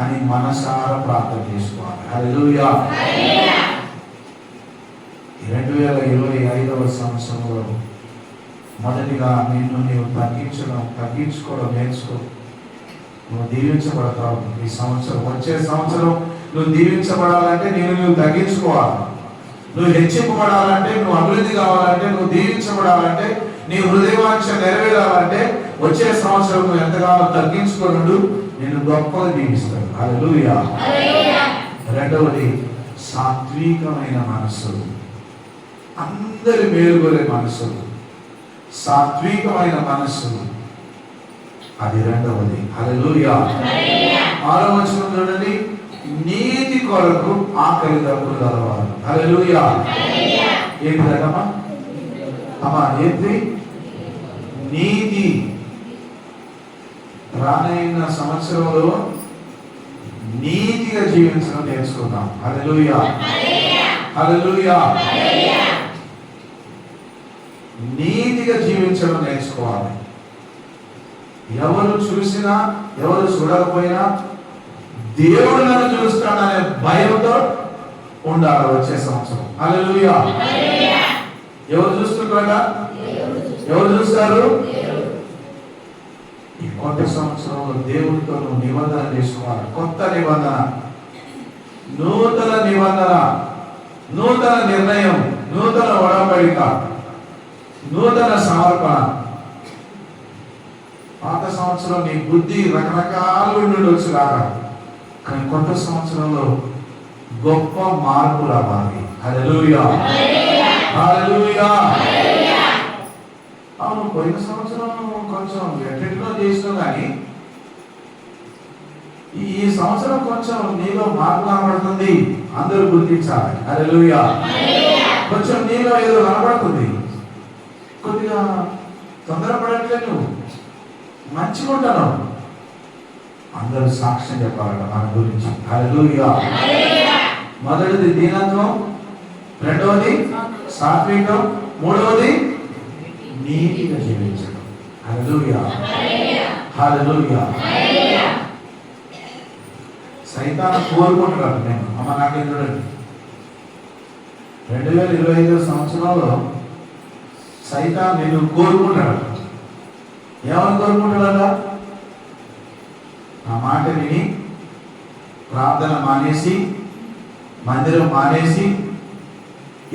అని మనసారా ప్రార్థన చేసుకోవాలి. హల్లెలూయా. 2025వ సంవత్సరంలో మొదటిగా నిన్ను నీవు తగ్గించుకోవడం నేర్చుకో. నువ్వు దీవించబడతావు. ఈ సంవత్సరం, వచ్చే సంవత్సరం నువ్వు దీవించబడాలంటే నువ్వు తగ్గించుకోవాలి. నువ్వు హెచ్చింపబడాలంటే, నువ్వు అభివృద్ధి కావాలంటే, నువ్వు దీవించబడాలంటే, నీ హృదయవాంఛ నెరవేరాలంటే వచ్చే సంవత్సరం నువ్వు ఎంతగానో తగ్గించుకోనుడు నేను గొప్పగా దీవిస్తాను. హల్లెలూయా. రెండవది సాత్వికమైన మనసు, అందరి మేలుగొరే మనసు, సాత్వికమైన మనసు, అది రెండవది. హల్లెలూయా. 6వ వచనం చూడండి, నీతి కొరకు ఆకలి దప్పులు గలవారు. హల్లెలూయా. ఏంటి అమ్మా? అమ్మా ఏంటి? నీతి. రానైన సంవత్సరంలో నీతిగా జీవించడం నేర్చుకుందాం. హల్లెలూయా. హల్లెలూయా. నీతిగా జీవించడం నేర్చుకోవాలి. ఎవరు చూసినా ఎవరు చూడకపోయినా దేవుడు నన్ను చూస్తాడనే భయంతో ఉండాలి వచ్చే సంవత్సరం. హల్లెలూయా. ఎవరు చూస్తుంటారా? ఎవరు చూస్తారు? ఈ కొత్త సంవత్సరంలో దేవుడితో నువ్వు నిబంధన చేసుకోవాలి. కొత్త నిబంధన, నూతన నిబంధన, నూతన నిర్ణయం, నూతన ఒడంబడిక, నూతన సమర్పణ. పాత సంవత్సరం నీ బుద్ధి రకరకాలు ఉండొచ్చు కాక, కానీ కొత్త సంవత్సరంలో గొప్ప మార్పు రావాలి. హల్లెలూయా. హల్లెలూయా. అవును, పోయిన సంవత్సరం కొంచెం ఎట్టిలో చేసినావు, కానీ ఈ సంవత్సరం కొంచెం నీలో మార్పు కనబడుతుంది. అందరూ గుర్తించాలి. హల్లెలూయా. కొంచెం నీలో ఏదో కనబడుతుంది. కొద్దిగా తొందరపడట్లే, నువ్వు మంచిగా ఉంటాను. అందరూ సాక్ష్యం చెప్పాలట మన గురించి. హల్లెలూయా. మొదటిది దీనత్వం, రెండవది సాత్వికం, మూడవది నీతిగా జీవించడం. హల్లెలూయా. హల్లెలూయా. సైతాను కోరుకుంటున్నాడు, నేను అమ్మ నాకేం చూడండి, 2025 సంవత్సరంలో సైతాన్ నేను కోరుకుంటాడు. ఏమని కోరుకుంటాడా? నా మాట విని ప్రార్థన మానేసి, మందిరం మానేసి,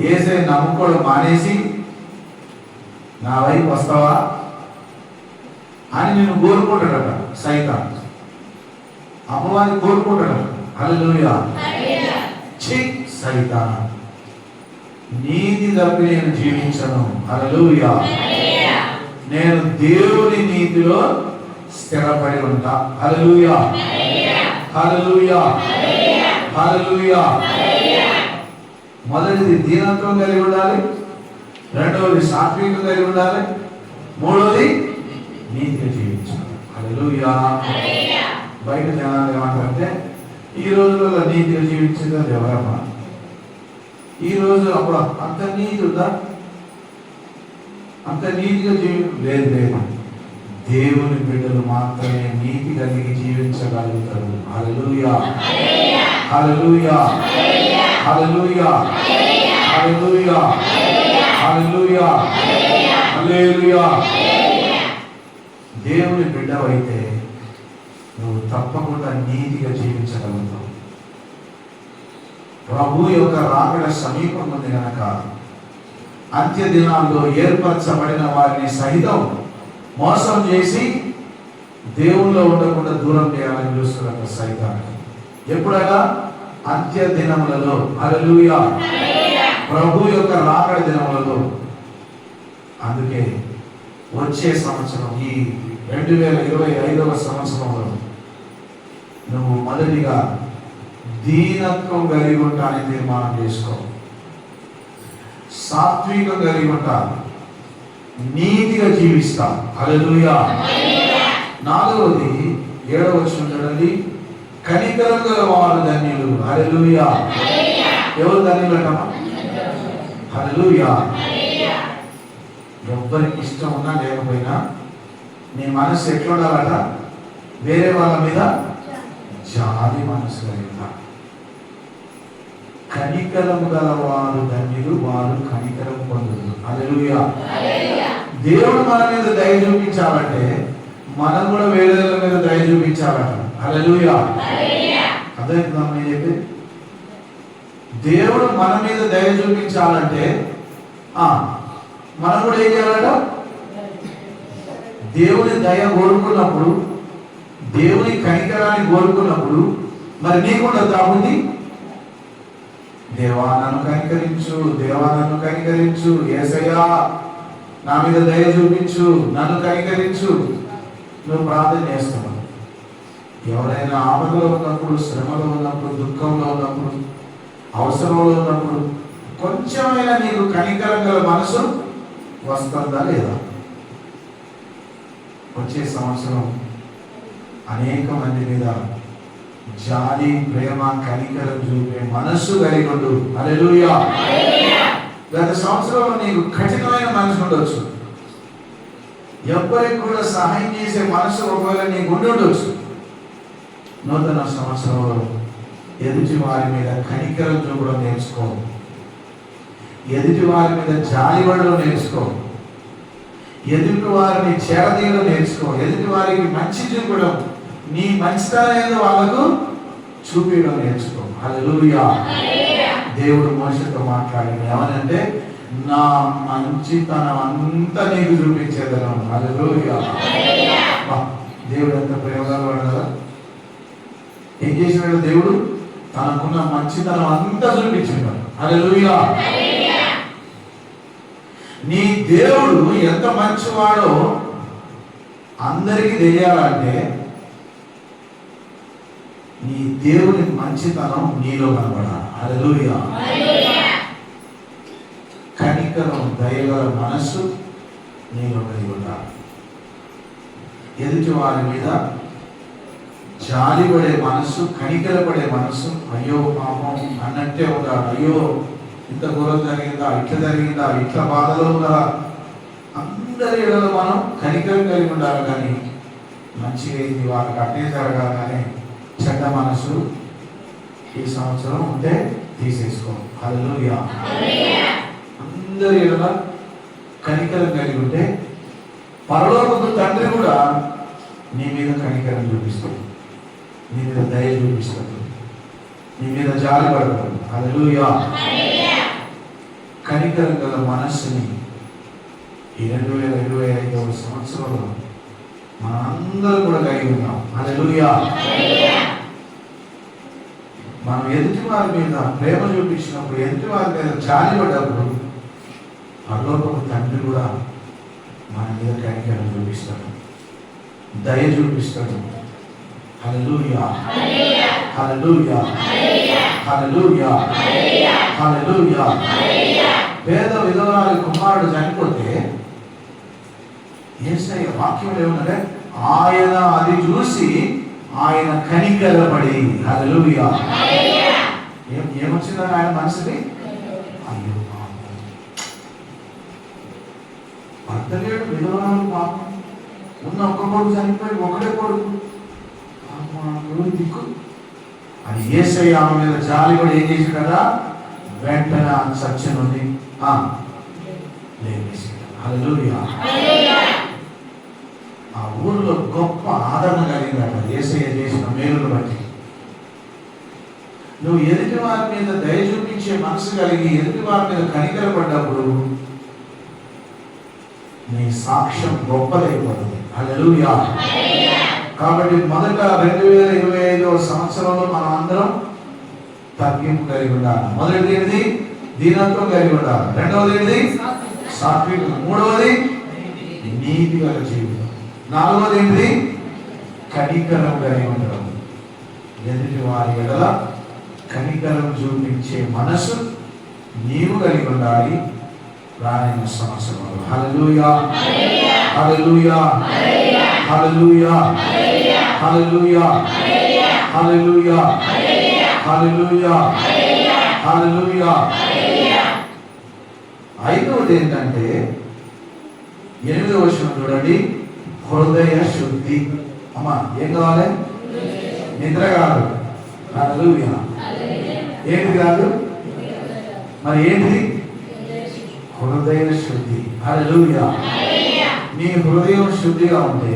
యేసే నమ్ముకోవడం మానేసి నా వైపు వస్తావా అని నేను కోరుకుంటాడట సైతాన్. అమ్మవారిని కోరుకుంటాడు. హల్లెలూయా. సైతాన్, నీతి తప్పి నేను జీవించను. హల్లెలూయా. నేను దేవుని నీతిలో స్థిరపడి ఉంటా. హల్లెలూయా. హల్లెలూయా. హల్లెలూయా. మొదటిది దీనత్వం కలిగి ఉండాలి, రెండవది సాత్వికం కలిగి ఉండాలి, మూడవది నీతిగా జీవించాలి. హల్లెలూయా. బయట జనాలు ఏమంటారంటే, ఈ రోజులలో నీతిగా జీవించేది అది ఎవరమ్మా? ఈ రోజు అప్పుడు అంత నీతి ఉందా? అంత నీతిగా లేదు. లేదు, దేవుని బిడ్డలు మాత్రమే నీతి కలిగి జీవించగలుగుతారు. హల్లెలూయా. హల్లెలూయా. హల్లెలూయా. హల్లెలూయా. హల్లెలూయా. హల్లెలూయా. దేవుని బిడ్డవైతే నువ్వు తప్పకుండా నీతిగా జీవించగలుగుతావు. ప్రభు యొక్క రాకడ సమీపం ఉంది కనుక అంత్య దినాల్లో ఏర్పరచబడిన వారిని సహితం మోసం చేసి దేవుల్లో ఉండకుండా దూరం చేయాలని చూస్తున్న సైతాన్ని. ఎప్పుడైనా అంత్య దినములలో. హల్లెలూయా. ప్రభు యొక్క రాకడ దినములలో. అందుకే వచ్చే సంవత్సరం, ఈ 2025వ సంవత్సరంలో నువ్వు మొదటిగా దీనత్వం కలిగి ఉంటానని తీర్మానం చేసుకో. సాత్వికం కలిగి ఉంటా, నీతిగా జీవిస్తా. హల్లెలూయా. నాలుగవది 7వ వచనం చూడండి, కనికరం గల వారు ధన్యులు. హల్లెలూయా. ఎవరు ధన్యులు అంటామా? హల్లెలూయా. ఎవ్వరికి ఇష్టం ఉన్నా లేకపోయినా నీ మనసు ఎట్లుండాలట? వేరే వాళ్ళ మీద జాలి మనసు కలిగిన కనికరము గల వారు ధన్యులు, వారు కనికరం పొందుదు. హల్లెలూయా. దేవుడు మన మీద దయ చూపించాలంటే మనం కూడా వేరే వాళ్ళ మీద దయ చూపించాలట. హల్లెలూయా. అర్థమవుతుందా నేను చెప్పి? దేవుడు మన మీద దయ చూపించాలంటే మనం కూడా ఏం చేయాలట? దేవుని దయ కోరుకున్నప్పుడు, దేవుని కనికరాన్ని కోరుకున్నప్పుడు మరి నీకుండా తాగుంది. దేవా నన్ను కనికరించు, దేవా నన్ను కనికరించు, యేసయ్యా నా మీద దయ చూపించు, నన్ను కనికరించు. నువ్వు ప్రార్థన చేస్తున్నావు. ఎవరైనా ఆపదలో ఉన్నప్పుడు, శ్రమలో ఉన్నప్పుడు, దుఃఖంలో ఉన్నప్పుడు, అవసరంలో ఉన్నప్పుడు కొంచెమైనా నీకు కనికరం గల మనసు వస్తుందా లేదా? వచ్చే సంవత్సరం అనేక మంది మీద జాలి, ప్రేమ, కనికరం చూపే మనస్సు కలిగి ఉండు. హల్లెలూయా. గత సంవత్సరంలో నీకు కఠినమైన మనసు ఉండొచ్చు. ఎవ్వరికి కూడా సహాయం చేసే మనసు ఒకవేళ నీకు ఉండి ఉండొచ్చు. నూతన సంవత్సరంలో ఎదుటి వారి మీద కనికరం చూపడం నేర్చుకో. ఎదుటి వారి మీద జాలిపడడం నేర్చుకో. ఎదుటి వారిని చేరదీయడం నేర్చుకో. ఎదుటి వారికి మంచి చూపడం, నీ మంచితనం ఏదో వాళ్ళకు చూపించడం నేర్చుకో. హల్లెలూయా. దేవుడు మోషేతో మాట్లాడింది ఏమనంటే, నా మంచితనం అంతా నీకు చూపించేదను. హల్లెలూయా. దేవుడు ఎంత ప్రేమగా కదా. ఏం చేసినాడు దేవుడు? తనకున్న మంచితనం అంతా చూపించాడు. హల్లెలూయా. నీ దేవుడు ఎంత మంచివాడో అందరికీ తెలియాలంటే నీ దేవుని మంచితనం నీలో కనబడాలి. హల్లెలూయా. కనికరం, దయగల మనస్సు నీలో కలిగి ఉండాలి. ఎదుటి వారి మీద జాలిపడే మనస్సు, కనికరపడే మనస్సు. అయ్యో పాపం అన్నట్టే ఉండాలి. అయ్యో ఇంత ఘోరం జరిగిందా, ఇట్లా జరిగిందా, ఇట్లా బాధలో ఉన్నారా, అందరి ఎడలో మనం కనికరం కలిగి ఉండాలి. కానీ మంచిగా అయింది వాళ్ళకి అట్టే జరగాలని చెడ్డ మనసు ఈ సంవత్సరం ఉంటే తీసేసుకో. హల్లెలూయా. అందరి ఎడల కనికరం కలిగి ఉంటే పరలోకపు తండ్రి కూడా నీ మీద కనికరం చూపిస్తాడు, నీ మీద దయ చూపిస్తాడు, నీ మీద జాలి పడతాడు. హల్లెలూయా. కనికరం గల మనస్సుని ఈ 2025 సంవత్సరంలో మనందరూ కూడా కలిగి ఉన్నాం. హల్లెలూయా. మనం ఎదుటి వారి మీద ప్రేమ చూపించినప్పుడు, ఎదుటి వారి మీద జాలి పడ్డప్పుడు పరలోకపు తండ్రి కూడా మన మీద కనికరం చూపిస్తాడు, దయ చూపిస్తాడు. హల్లెలూయా. హల్లెలూయా. హల్లెలూయా. హల్లెలూయా. పేద విధవరాలి కుమారుడు చనిపోతే యేసయ్య వాక్యం ఏమన్నాడే? ఆయన అది చూసి ఆయన కనికరపడి. హల్లెలూయా. ఏమొచ్చిందని ఆయన మనసుని? అయ్యో భర్త లేడు, విధవరాలు పాపం, ఉన్న ఒక్క కొడుకు చనిపోయి ఒకడే కొడుకు దిక్కు అని యేసయ్య ఆమె మీద జాలి కూడా ఏం చేసి కదా, వెంటనే సత్యం ఉంది లేవేసి. హల్లెలూయా. ఆ ఊరిలో గొప్ప ఆదరణ కలిగిందట యేసయ్య చేసిన మేలును బట్టి. నువ్వు ఎదుటి వారి మీద దయ చూపించే మనసు కలిగి ఎదుటి వారి మీద కనికరపడ్డప్పుడు నీ సాక్ష్యం గొప్పదైపోతుంది. హల్లెలూయా. కాబట్టి మొదట 2025 సంవత్సరంలో మనం అందరం తగ్గింపు కలిగి ఉండాలి. మొదటిది ఏంటిది? దీనత్వం కలిగి ఉండాలి. రెండవది ఏంటిది? సాత్వికం. మూడవది నీతి గల జీవితం. నాలుగవది ఏంటిది? కనికరం కలిగి ఉండడం. ఎదుటి వారి ఎడల కనికరం చూపించే మనసు నీవు కలిగి ఉండాలి రానున్న సంవత్సరంలో. హల్లెలూయా. హల్లెలూయా. హల్లెలూయా. హల్లెలూయా. హల్లెలూయా. హల్లెలూయా. హల్లెలూయా. ఐదవది ఏంటంటే 8వ వచనం చూడండి, హృదయ శుద్ధి. అమ్మా ఏం కావాలి? నిద్ర కాదు, హల్లెలూయా. ఏంటి కాదు మరి ఏంటిది? హృదయ శుద్ధి. హల్లెలూయా. నీ హృదయం శుద్ధిగా ఉంటే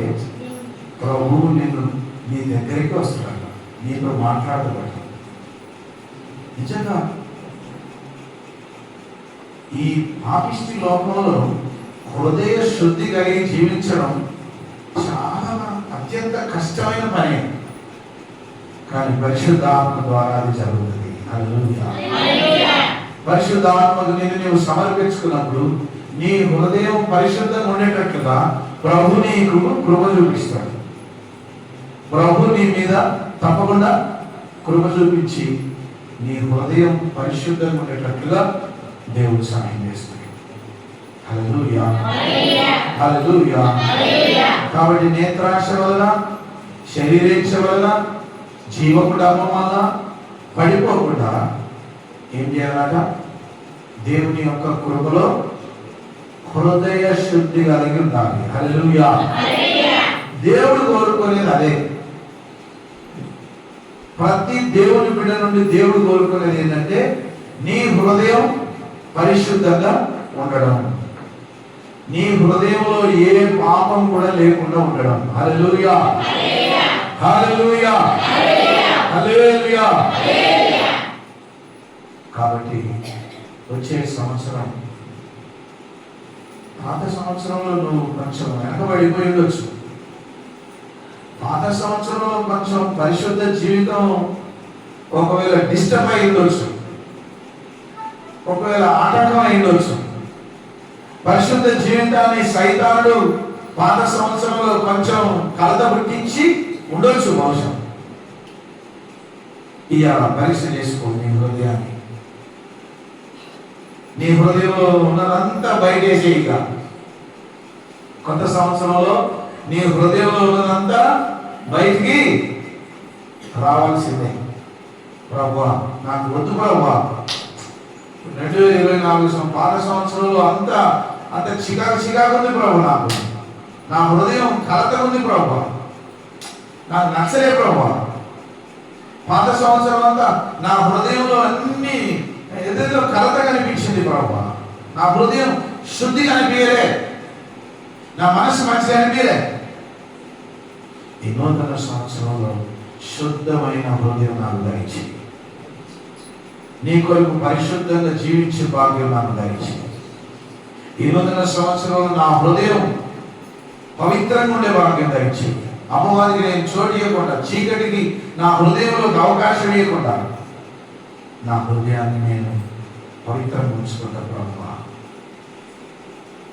ప్రభువు నిన్ను నీ దగ్గరికి వస్తాడు, నీతో మాట్లాడతాడు. నిజంగా ఈ పాపిష్టి లోకంలో హృదయ శుద్ధి కలిగి జీవించడం చాలా అత్యంత కష్టమైన పని, కానీ పరిశుద్ధాత్మ ద్వారా అది జరుగుతుంది. హల్లెలూయా. పరిశుద్ధాత్మకు నీవు సమర్పించుకున్నప్పుడు నీ హృదయం పరిశుద్ధంగా ఉండేటట్లుగా ప్రభు నీకు కృప చూపిస్తాడు. ప్రభు నీ మీద తప్పకుండా కృప చూపించి నీ హృదయం పరిశుద్ధంగా ఉండేటట్లుగా దేవుడు సహాయం చేస్తాడు. హల్లెలూయా, హల్లెలూయా. కాబట్టి నేత్రాశ వలన, శరీరేచ్ఛ వలన, జీవకుడామం వలన పడిపోకుండా ఏం చేయాలట? దేవుని యొక్క కృపలో హృదయ శుద్ధి కలిగి ఉండాలి. హల్లెలూయా. దేవుడు కోరుకునేది అదే. ప్రతి దేవుని బిడ్డ నుండి దేవుడు కోరుకునేది ఏంటంటే నీ హృదయం పరిశుద్ధంగా ఉండడం, నీ హృదయంలో ఏ పాపం కూడా లేకుండా ఉండడం. హల్లెలూయా, హల్లెలూయా, హల్లెలూయా. కాబట్టి వచ్చే సంవత్సరం, పాత సంవత్సరంలో నువ్వు కొంచెం వెనకబడిపోయి ఉండొచ్చు. పాత సంవత్సరంలో కొంచెం పరిశుద్ధ జీవితం ఒకవేళ డిస్టర్బ్ అయి ఉండొచ్చు, ఒకవేళ ఆటంకం అయి ఉండొచ్చు. పరిశుద్ధ జీవితాన్ని సైతానుడు పాత సంవత్సరంలో కొంచెం కలత పుట్టించి ఉండొచ్చు. బహుశా ఇవాళ పరీక్ష చేసుకో నీ హృదయాన్ని. నీ హృదయంలో ఉన్నదంతా బయటేసేయిక. కొత్త సంవత్సరంలో నీ హృదయంలో ఉన్నదంతా బయటికి రావాల్సిందే. ప్రభువా నాకు వద్దు ప్రభువా, 2024 పాత సంవత్సరంలో అంతా చికాకు ఉంది ప్రభు, నా హృదయం కలత ఉంది ప్రభు, నాకు నచ్చలే ప్రభు. పాత సంవత్సరం అంతా నా హృదయంలో అన్ని ఏదేదో కలత కనిపించింది ప్రభు, నా హృదయం శుద్ధి కనిపించలే, నా మనసు మంచిగా అనిపించలే. ఈ నూతన సంవత్సరంలో శుద్ధమైన హృదయం నాకు దయచి, నీ కొరకు పరిశుద్ధంగా జీవించే భాగ్యం నాకు దయచి. ఈ నూతన సంవత్సరంలో నా హృదయం పవిత్రంగా ఉండే భాగ్యం దయచి. అమ్మవారికి నేను చోటు ఇవ్వకుండా, చీకటికి నా హృదయంలోకి అవకాశం ఇవ్వకుండా నా హృదయాన్ని నేను పవిత్రంగా ఉంచుకుంటా ప్రభు.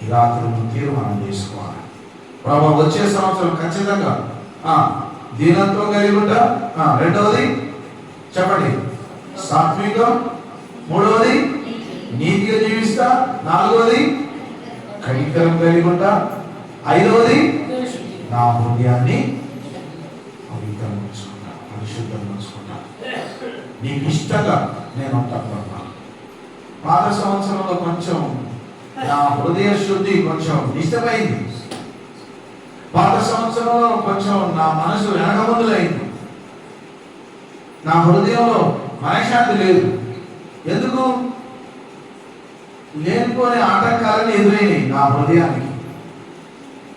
ఈ రాత్రి తీర్మానం చేసుకోవాలి ప్రభు, వచ్చే సంవత్సరం ఖచ్చితంగా దీనత్వం కలిగి ఉంటా. రెండవది చెప్పండి, సాత్వికం. మూడవది నీతిగా జీవిస్తా. నాలుగవది కనికరం కలిగి ఉంటా. ఐదవది నా హృదయాన్ని పవిత్రంగా ఉంచుకుంటా, పరిశుద్ధంగా ఉంచుకుంటా. నీకు ఇష్టంగా నేను ఉంటాను. పాత సంవత్సరంలో కొంచెం నా హృదయ శుద్ధి కొంచెం ఇష్టమైంది. పాత సంవత్సరంలో కొంచెం నా మనసు వెనకముందులైంది. నా హృదయంలో మనశ్శాంతి లేదు. ఎందుకు? లేనిపోని ఆటంకాలను ఎదురైనాయి నా హృదయానికి.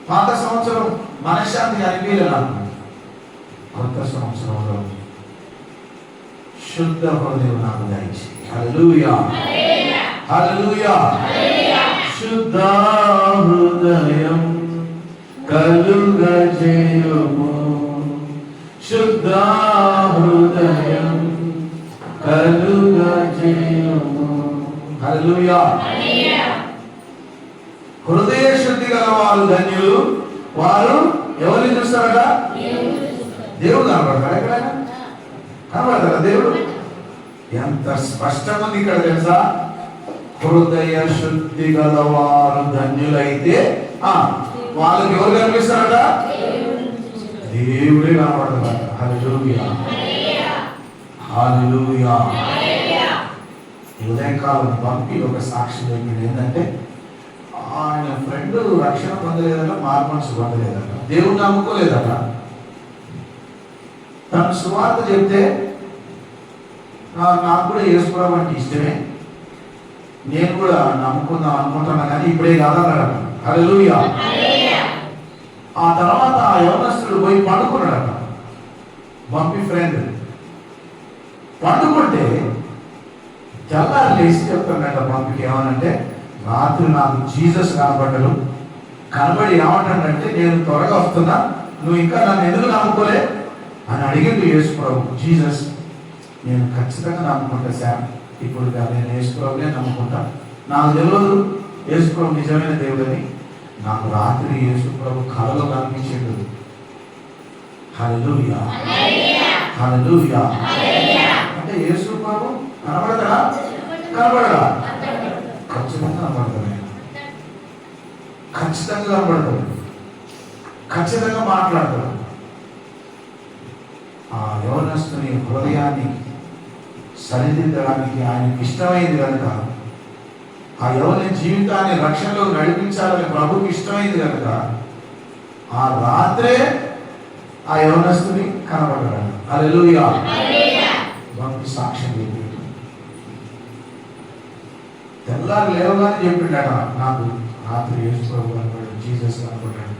పాత సంవత్సరం మనశ్శాంతి అనిపించలేదు నాకు. కొత్త సంవత్సరంలో శుద్ధ హృదయం నాకు దయచి. హల్లెలూయా, హల్లెలూయా. శుద్ధ హృదయం కలుగజేయుము, శుద్ధ హృదయం కలుగజేయుము. హల్లెలూయా. హృదయ శుద్ధి గల వారు ధన్యులు, వారు ఎవరిని చూస్తారట? దేవుడు కనబడతాడు. ఎక్కడైనా కనబడతారా దేవుడు? ఎంత స్పష్టంగా ఉంది ఇక్కడ తెలుసా? హృదయ శుద్ధి గల వారు ధన్యులైతే వాళ్ళకి ఎవరు కనిపిస్తారట? దేవుడే కనబడతాడు. హల్లెలూయా, హల్లెలూయా. ఉదయకాలం పంపి ఒక సాక్షి చెప్పింది ఏంటంటే ఆయన ఫ్రెండ్ రక్షణ పొందలేదట, మార్మన్స్ పొందలేదట, దేవుడు నమ్ముకోలేదట. తను సువార్త చెప్తే నాకు కూడా యేసుప్రభు అంటే ఇష్టమే, నేను కూడా నమ్ముకుందాం అనుకుంటున్నా కానీ ఇప్పుడే కాదన్నాడట. హల్లెలూయా. ఆ తర్వాత ఆ యవనస్తుడు పోయి పండుకున్నాడట. పంపి ఫ్రెండ్ పండుకుంటే తెల్లారి లేచి చెప్తాడట పంపికి ఏమనంటే, రాత్రి నాకు జీసస్ కనబడ్డాడు, కనబడి ఏమంటాడంటే నేను త్వరగా వస్తున్నా, నువ్వు ఇంకా నన్ను ఎందుకు నమ్ముకోలే అని అడిగింది యేసుప్రభు. జీసస్ నేను ఖచ్చితంగా నమ్ముకుంటా సార్, ఇప్పుడు నేను యేసుప్రభునే నమ్ముకుంటా, నాకు తెలియదు యేసుప్రభు నిజమైన దేవుడని, నాకు రాత్రి యేసుప్రభు కలలో కనిపించాడు. హల్లెలూయా హల్లెలూయా. అంటే యేసుప్రభు కనబడతాడా? కనబడడా? ఖచ్చితంగా కనబడతాడు. ఖచ్చితంగా కనబడతాడు, ఖచ్చితంగా మాట్లాడతాడు. ఆ యవనస్తుని హృదయాన్ని సరిదిద్దడానికి ఆయనకి ఇష్టమైంది కనుక, ఆ యవని జీవితాన్ని రక్షణలో నడిపించాలని ప్రభుకి ఇష్టమైంది కనుక ఆ రాత్రే ఆ యవనస్తుని కనబడ్డాడు. హల్లెలూయా. భక్తి సాక్ష్యం చెప్పి తెల్లారు లేవగానే చెప్పిండట, నాకు రాత్రి యేసుప్రభు కనబడ్డాడు, జీసస్ కనబడ్డాడు.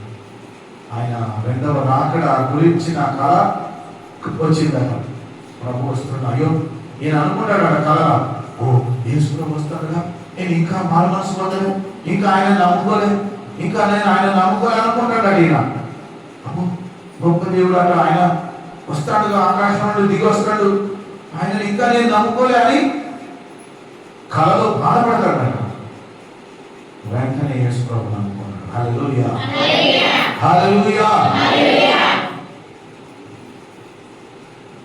ఆయన రెండవ రాకడ గురించి నా కళ వచ్చిందట. ప్రభు వస్తున్నాడు, అయ్యో నేను అనుకుంటాడు కళ, ఓ యేసుప్రభు వస్తాడుగా, నేను ఇంకా మారు మనసు పొందలేదు, ఇంకా ఆయన నమ్ముకోలేదు, ఇంకా నేను ఆయన నమ్ముకోలే అనుకుంటాడు. ఈయన అమ్మో గొప్ప దేవుడు అట, ఆయన వస్తాడుగా, ఆకాశం నుండి దిగి వస్తాడు, ఆయన ఇంకా నేను నమ్ముకోలే అని కళలో బాధపడతాడట. వెంటనే యేసుప్రభు నమ్ముకున్నాడు. హల్లెలూయా హల్లెలూయా.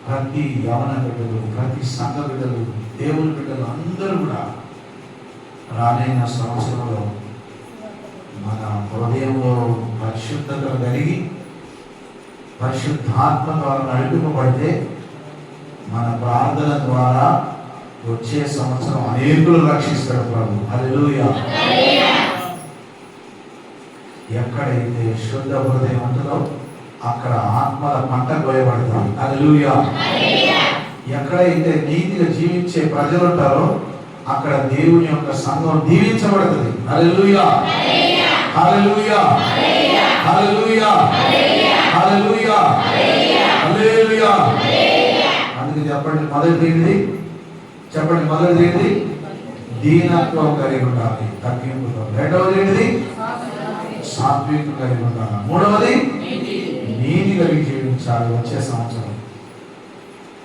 ప్రతి యవన బిడ్డలు, ప్రతి సంఘ బిడ్డలు, దేవుని బిడ్డలు అందరూ కూడా రానైన సంవత్సరంలో మన హృదయంలో పరిశుద్ధత కలిగి పరిశుద్ధాత్మ ద్వారా నడిపింపబడితే మన ప్రార్థన ద్వారా వచ్చే సంవత్సరం అనేకులు రక్షిస్తాడు ప్రభు. హల్లెలూయా. ఎక్కడైతే శుద్ధ హృదయం ఉంటుందో అక్కడ ఆత్మల పంట కోయబడతారు. హల్లెలూయా. ఎక్కడైతే నీతిగా జీవించే ప్రజలు ఉంటారో అక్కడ దేవుని యొక్క సంఘం దీవించబడుతుంది. హల్లెలూయా హల్లెలూయా హల్లెలూయా హల్లెలూయా హల్లెలూయా. అందుకే చెప్పండి మొదటిది, చెప్పండి మొదటిది దీనత్వం కలిగి ఉండాలి, తగ్గింపుతో. రెండవది ఏంటిది? సాత్వికం కలిగి ఉండాలి. మూడవది నీతి కలిగి జీవించాలి వచ్చే సంవత్సరం.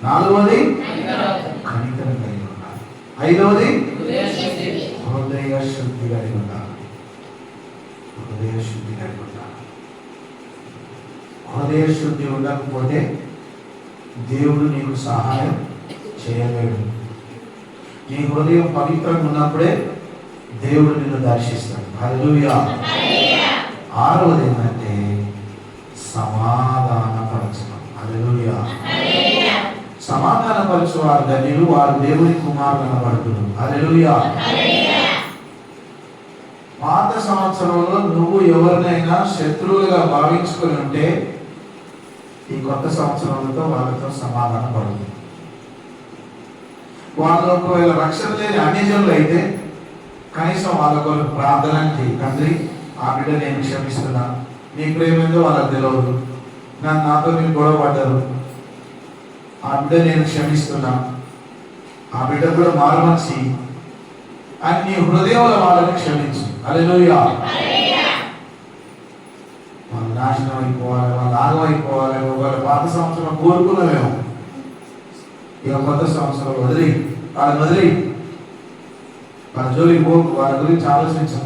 నాలుగవది కనికరం కలిగి ఉండాలి. ఐదవది హృదయ శుద్ధి కలిగి ఉండాలి. హృదయ శుద్ధి కలిగి ఉండాలి. హృదయ శుద్ధి ఉండకపోతే దేవుడు నీకు సహాయం చేయలేడు. నీ హృదయం పవిత్రంగా ఉన్నప్పుడే దేవుడు నిన్ను దర్శిస్తాడు. హల్లెలూయా. ఆరవది ఏంటంటే సమాధానపరచడం. హల్లెలూయా. సమాధానపరచు వారు ధన్యులు, వారు దేవుని కుమారులు అనబడుతున్నారు. హల్లెలూయా. పాత సంవత్సరంలో నువ్వు ఎవరినైనా శత్రువులుగా భావించుకొని ఉంటే ఈ కొత్త సంవత్సరంతో వాళ్ళతో సమాధాన పడుతుంది. వాళ్ళు ఒకవేళ రక్షణ లేని అన్యజనులు అయితే కనీసం వాళ్ళ కొరకు ప్రార్థన చేయి. తండ్రి, ఆ బిడ్డ నేను క్షమిస్తున్నా, నీ ప్రేమేందో వాళ్ళకి తెలియదు, నాతో మీరు గొడవ పడ్డారు, ఆ బిడ్డ నేను క్షమిస్తున్నా, ఆ బిడ్డ కూడా మారు మనసి అని నీ హృదయంలో వాళ్ళని క్షమించు. హల్లెలూయా. వాళ్ళు నాశనం అయిపోవాలి, వాళ్ళు ఆగమైపోవాలి, వాళ్ళ పాత సంవత్సరం కోరుకున్నామేమో, ఇక కొత్త సంవత్సరం వదిలి వాళ్ళని వదిలి వాళ్ళ జోలికి పోకు, వాళ్ళ గురించి ఆలోచించు.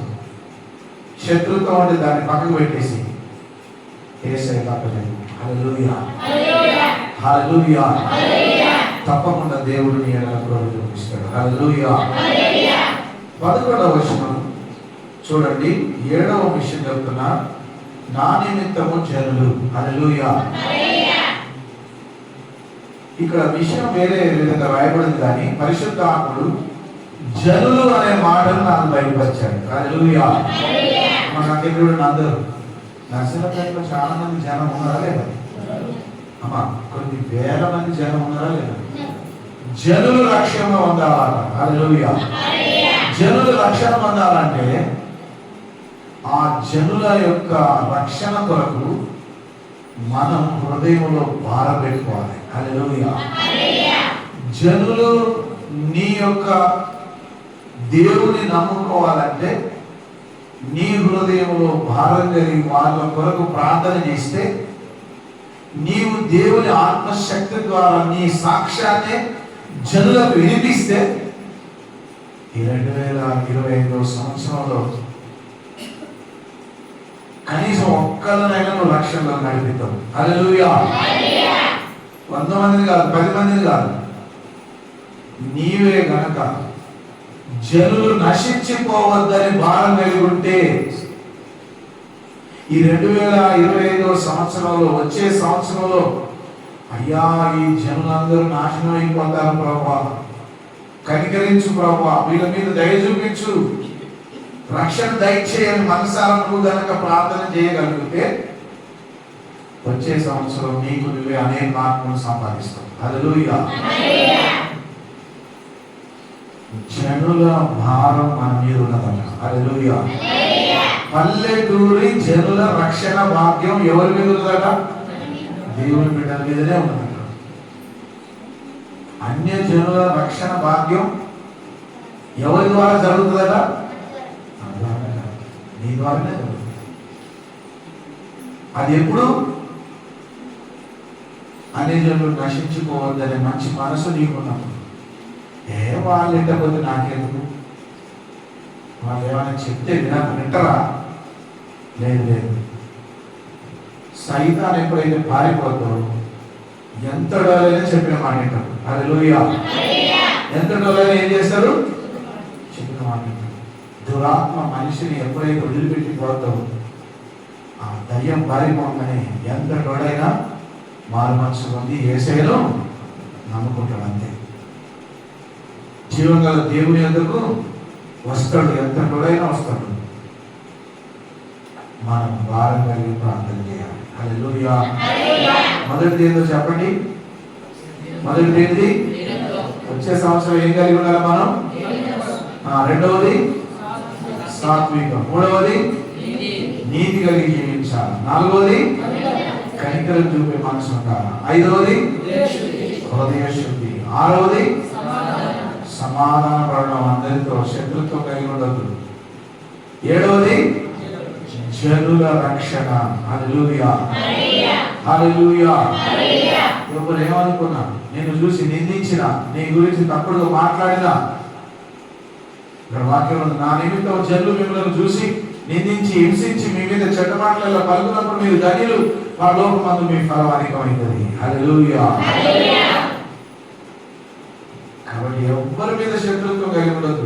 శత్రుత్వం అంటే దాన్ని పక్కకు పెట్టేసి యేసయ్య తప్పలేదు. హల్లెలూయా హల్లెలూయా. తప్పకుండా దేవుడు నీ ఎడల కృప చూపిస్తాడు. హల్లెలూయా. 11వ వచనం చూడండి, 7వ విషయం చెప్తున్నా, నా నిమిత్తము జనులు. హల్లెలూయా. ఇక్కడ విషయం వేరే విధంగా రాయబడింది, కానీ పరిశుద్ధాత్ముడు జనులు అనే మాటను నాకు బయటపరిచాడు. హల్లెలూయా. మన దగ్గర అందరూ నర్సరాపేటలో చాలా మంది జనం ఉన్నారా లేదా? అమ్మా, కొన్ని వేల మంది జనం ఉన్నారా లేదా? జనులు రక్షణ పొందాలట. హల్లెలూయా. జనులు రక్షణ పొందాలంటే ఆ జనుల యొక్క రక్షణ కొరకు మనం హృదయంలో భారపెట్టుకోవాలి. హల్లెలూయా. జనులు నీ యొక్క దేవుని నమ్ముకోవాలంటే నీ హృదయంలో భారం కలిగి వాళ్ళ కొరకు ప్రార్థన చేస్తే నీవు దేవుని ఆత్మశక్తి ద్వారా నీ సాక్ష్యాన్ని జనులకు వినిపిస్తే ఈ 2025 సంవత్సరంలో కనీసం ఒక్కరినైనా నువ్వు లక్ష్యంలో నడిపిస్తావు. హల్లెలూయా. 100 మందిని కాదు, 10 మందిని కాదు, నీవే గనక జనులు నశించిపోవద్దని భారం కలిగి ఉంటే ఈ 2025 సంవత్సరంలో, వచ్చే సంవత్సరంలో అయ్యా ఈ జనులందరూ నాశనం అయిపోతారు ప్రభువా, కనికరించు ప్రభువా, వీళ్ళ మీద దయ చూపించు, రక్షణ దయచేయని మనసారా నువ్వు గనక ప్రార్థన చేయగలిగితే వచ్చే సంవత్సరం నీకు నువ్వే అనేక ఆత్మను సంపాదిస్తావు. హల్లెలూయా. జనుల భారం మన మీద ఉన్నదట. హల్లెలూయా. పల్లెటూరి జనుల రక్షణ భాగ్యం ఎవరి మీద ఉన్నదట? దేవుని బిడ్డల మీదనే ఉన్నదట. అన్య జనుల రక్షణ భాగ్యం ఎవరి ద్వారా జరుగుతుందట? నీ ద్వారానే జరుగుతుంది. అది ఎప్పుడు? అన్ని జనులు నశించుకోవద్దనే మంచి మనసు నీకున్నప్పుడు. వాళ్ళు ఇంటపోతే నాకెందుకు, వాళ్ళు ఏమైనా చెప్తే వింటరా? లేదు లేదు. సైతాన్ ఎప్పుడైతే పారిపోతాడో ఎంత డోలైనా చెప్పిన మాట వింటారు. హల్లెలూయా. ఎంత డోలైనా ఏం చేస్తారు? చెప్పిన మాట వింటారు. దురాత్మ మనిషిని ఎప్పుడైతే వదిలిపెట్టి పోతావు ఆ దయ్యం పారిపోగానే ఎంత డోడైనా మారు మనసు పొంది యేసయ్యను నమ్ముకుంటాడు. అంతే. జీవం గల దేవుని యొద్దకు వస్తాడు, ఎంత డోడైనా వస్తాడు. మనం భారం కలిగి ప్రార్థన చేయాలి. హల్లెలూయా. మొదటిది ఏందో చెప్పండి? మొదటిది ఏంటి? వచ్చే సంవత్సరం ఏం కలిగి ఉండాలి మనం? రెండవది సాత్వికం, మూడవది నీతి కలిగి జీవించాలి, నాలుగవది కనికరం చూపే మనసు ఉండాలి, ఐదవది హృదయ శుద్ధి, ఆరవది సమాధాన పడడం, అందరితో శత్రుత్వం కలిగి ఉండదు, ఏడవది జనుల రక్షణ. హల్లెలూయా. హల్లెలూయా. ఇప్పుడు ఏమనుకున్నా, నేను చూసి నిందించిన, నీ గురించి తప్పుడుగా మాట్లాడినా, ఇక్కడ వాక్యం ఉంది, నా నిమిత్తం జనులు మిమ్మల్ని చూసి నిందించి హింసించి మీ మీద చెడ్డ మాటలలో పలుకున్నప్పుడు మీరు ధనిలు, పరలోకమందు మీ ఫలం అధికమైంది. హల్లెలూయా. కాబట్టి ఎవ్వరి మీద శత్రుత్వం కలిగి ఉండదు.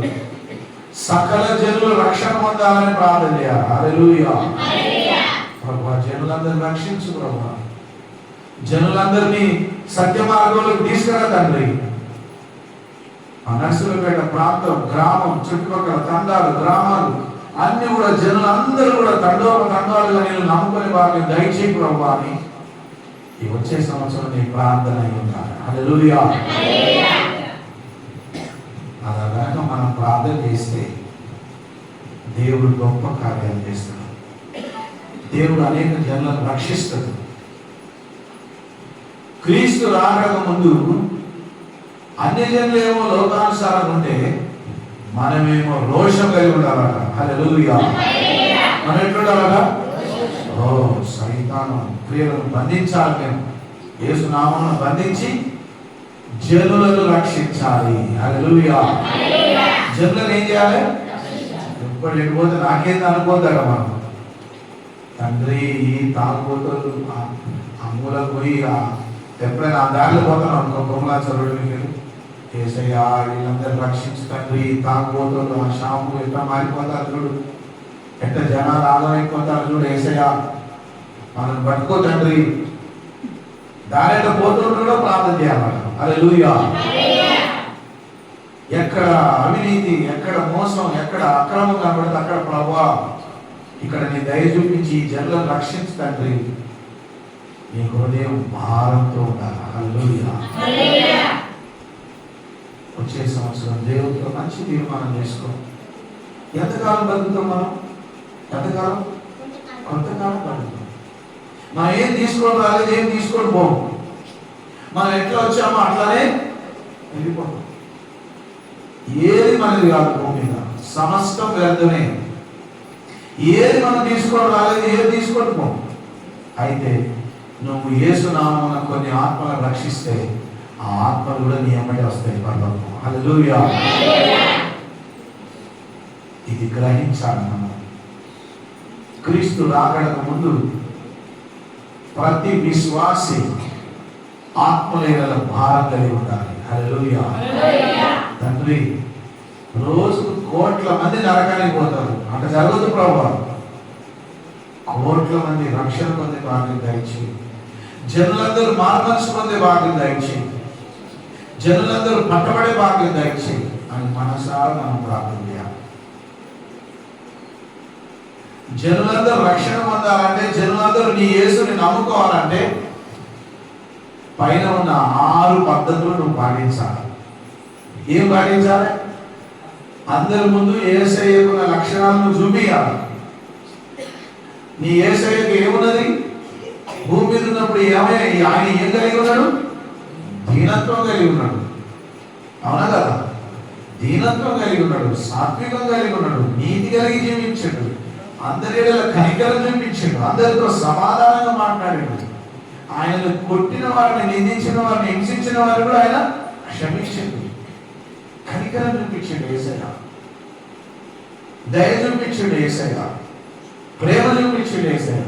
సకల జనులు రక్షణ పొందాలని ప్రార్థన చేయాలి. హల్లెలూయా. ప్రభువా, జనులందరినీ రక్షించు ప్రభువా, జనులందరినీ సత్య మార్గంలోకి తీసుకురా తండ్రి. ఆ నర్సులపేట ప్రాంతం, గ్రామం, చుట్టుపక్కల తండాలు, గ్రామాలు అన్ని కూడా జనులందరూ కూడా తండాలుగా నేను నమ్ముకునే వారిని దయచేయి ప్రభువా అని ఈ వచ్చే సంవత్సరం నీ ప్రార్థన అయి ఉండాలి. హల్లెలూయా. అలా కనుక మనం ప్రార్థన చేస్తే దేవుడు గొప్ప కార్యాలు చేస్తాడు. దేవుడు అనేక జనులను రక్షిస్తాడు. క్రీస్తు రాకడ ముందు అన్ని జనులు ఏమో లోకానుసారంగా ఉంటే మనమేమో రోషం కలిగి ఉండాలట. హల్లెలూయా. మనం ఎట్లుండాలట? సైతాను క్రియలను బంధించాలి. మేము యేసు నామమును బంధించి జనులను రక్షించాలి. హల్లెలూయా. జనులను ఏం చేయాలి? ఎప్పుడు లేకపోతే నాకేంది అనుకోద్దాక మనం. తండ్రి, ఈ తాగుబోతులు అమ్ములకు పోయి ఎప్పుడైనా ఆ దారిలో పోతున్నాం అనుకో, కొమ్మలాచరుడు మీరు ఏసయ్యా వీళ్ళందరూ రక్షించు తండ్రి, తాగుబోతులు ఆ షాపులు ఎట్లా మారిపోతారు చూడు, ఎట్లా జనాలు ఆదరైపోతారు చూడు ఏసయ్యా, మనం పట్టుకో తండ్రి. దాని పోతుంటే కూడా ప్రార్థన చేయాలట. హల్లెలూయా. ఎక్కడ అవినీతి, ఎక్కడ మోసం, ఎక్కడ అక్రమం కనబడితే అక్కడ ప్రభువా ఇక్కడ నీ దయ చూపించి ఈ జనులను రక్షించు తండ్రి. నీ హృదయం భారంతో ఉండాలి. హల్లెలూయా. వచ్చే సంవత్సరం దేవుడితో మంచి తీర్మానం చేసుకో. ఎంతకాలం బతుకుతాం మనం? ఎంతకాలం? కొంతకాలం బతుకుతాం. మనం ఏం తీసుకోవడం రాలేదు, ఏం తీసుకొని పోము. మనం ఎట్లా వచ్చామో అట్లానే వెళ్ళిపోతాం. ఏది మనది కాదు భూమి మీద, సమస్తం వ్యర్థమే. ఏది మనం తీసుకోవడం రాలేదు, ఏది తీసుకొని పోము. అయితే నువ్వు యేసు నామమున కొన్ని ఆత్మలను రక్షిస్తే ఆ ఆత్మలు కూడా నీ అమ్మటే వస్తాయి పరలోకం. హల్లెలూయా. ఇది గ్రహించాలి మనం. క్రీస్తు రాకడకు ముందు ప్రతి విశ్వాసి ఆత్మల భారం కలిగి ఉండాలి. హల్లెలూయా. తండ్రి, రోజుకు కోట్ల మంది నరకానికి పోతారు, అంట జరగదు ప్రభువా. కోట్ల మంది రక్షణ పొందే భాగ్యం దయచి, జనులందరూ మారుమనసు పొందే భాగ్యం దయచి, జనులందరూ పట్టబడే భాగ్యం దయచి అని మనసారా మనం ప్రార్థన చేయాలి. జనులందరూ రక్షణ పొందాలంటే, జనులందరూ నీ యేసుని నమ్ముకోవాలంటే పైన ఉన్న 6 పద్ధతులు నువ్వు పాటించాలి. ఏం పాటించాలి? అందరి ముందు యేసయ్యకున్న లక్షణాలను చూపించాలి. నీ యేసయ్యకు ఏమున్నది? భూమి మీద ఉన్నప్పుడు ఆయన ఏం కలిగి ఉన్నాడు? దీనత్వం కలిగి ఉన్నాడు. అవునా కదా? దీనత్వం కలిగి ఉన్నాడు, సాత్వికం కలిగి ఉన్నాడు, నీతి కలిగి జీవించాడు, అందరి కనికరం చూపించాడు, అందరితో సమాధానంగా మాట్లాడాడు. ఆయనను కొట్టిన వారిని, నిందించిన వారిని, హింసించిన వారిని కూడా ఆయన క్షమించాడు. కనికరం చూపించాడు యేసయ్య, దయ చూపించాడు యేసయ్య, ప్రేమ చూపించాడు యేసయ్య.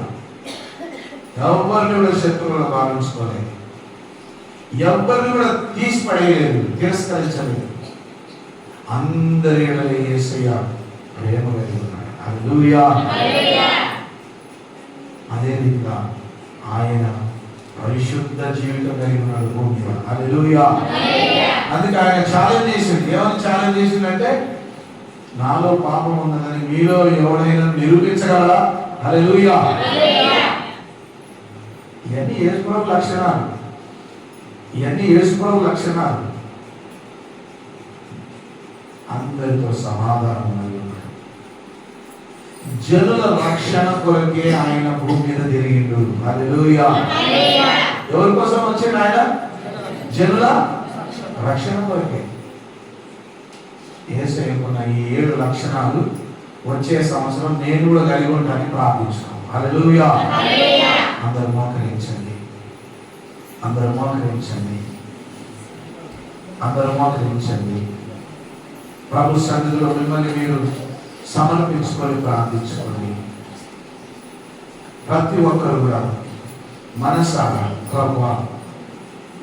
ఎవరిని కూడా శత్రువులు భావించుకోలేదు, ఎవరిని కూడా తీసి పడేయలేదు, తిరస్కరించలేదు. అందరి యేసయ్య ప్రేమ కలిగి ఉన్నాడు. హల్లెలూయా. అదే విధంగా ఆయన పరిశుద్ధ జీవితం కలిగి ఉన్నాడు భూమి మీద. హల్లెలూయా. అందుకే ఆయన ఛాలెంజ్ చేసింది. ఏమని ఛాలెంజ్ చేసిందంటే, నాలో పాపం ఉన్నదని మీలో ఎవడైనా నిరూపించగలరా? హల్లెలూయా. ఇవన్నీ యేసుప్రభు లక్షణాలు, ఇవన్నీ యేసుప్రభు లక్షణాలు. అందరితో సమాధానం కలిగి ఉన్నాడు. జనుల రక్షణ కొరకే ఆయన భూమి మీద తిరిగిండు. హల్లెలూయా. ఎవరి కోసం వచ్చాడు ఆయన? జనుల రక్షణ కొరకే. యేసయ్యకున్న ఈ 7 లక్షణాలు వచ్చే సంవత్సరం నేను కూడా కలిగి ఉంటానని ప్రార్థించున్నాను. హల్లెలూయా. అందరూ మోకరించండి, అందరూ మోకరించండి, అందరూ మోకరించండి. ప్రభు సన్నిధిలో మిమ్మల్ని మీరు సమర్పించుకొని ప్రార్థించుకోండి. ప్రతి ఒక్కరు కూడా మనసారా, ప్రభువా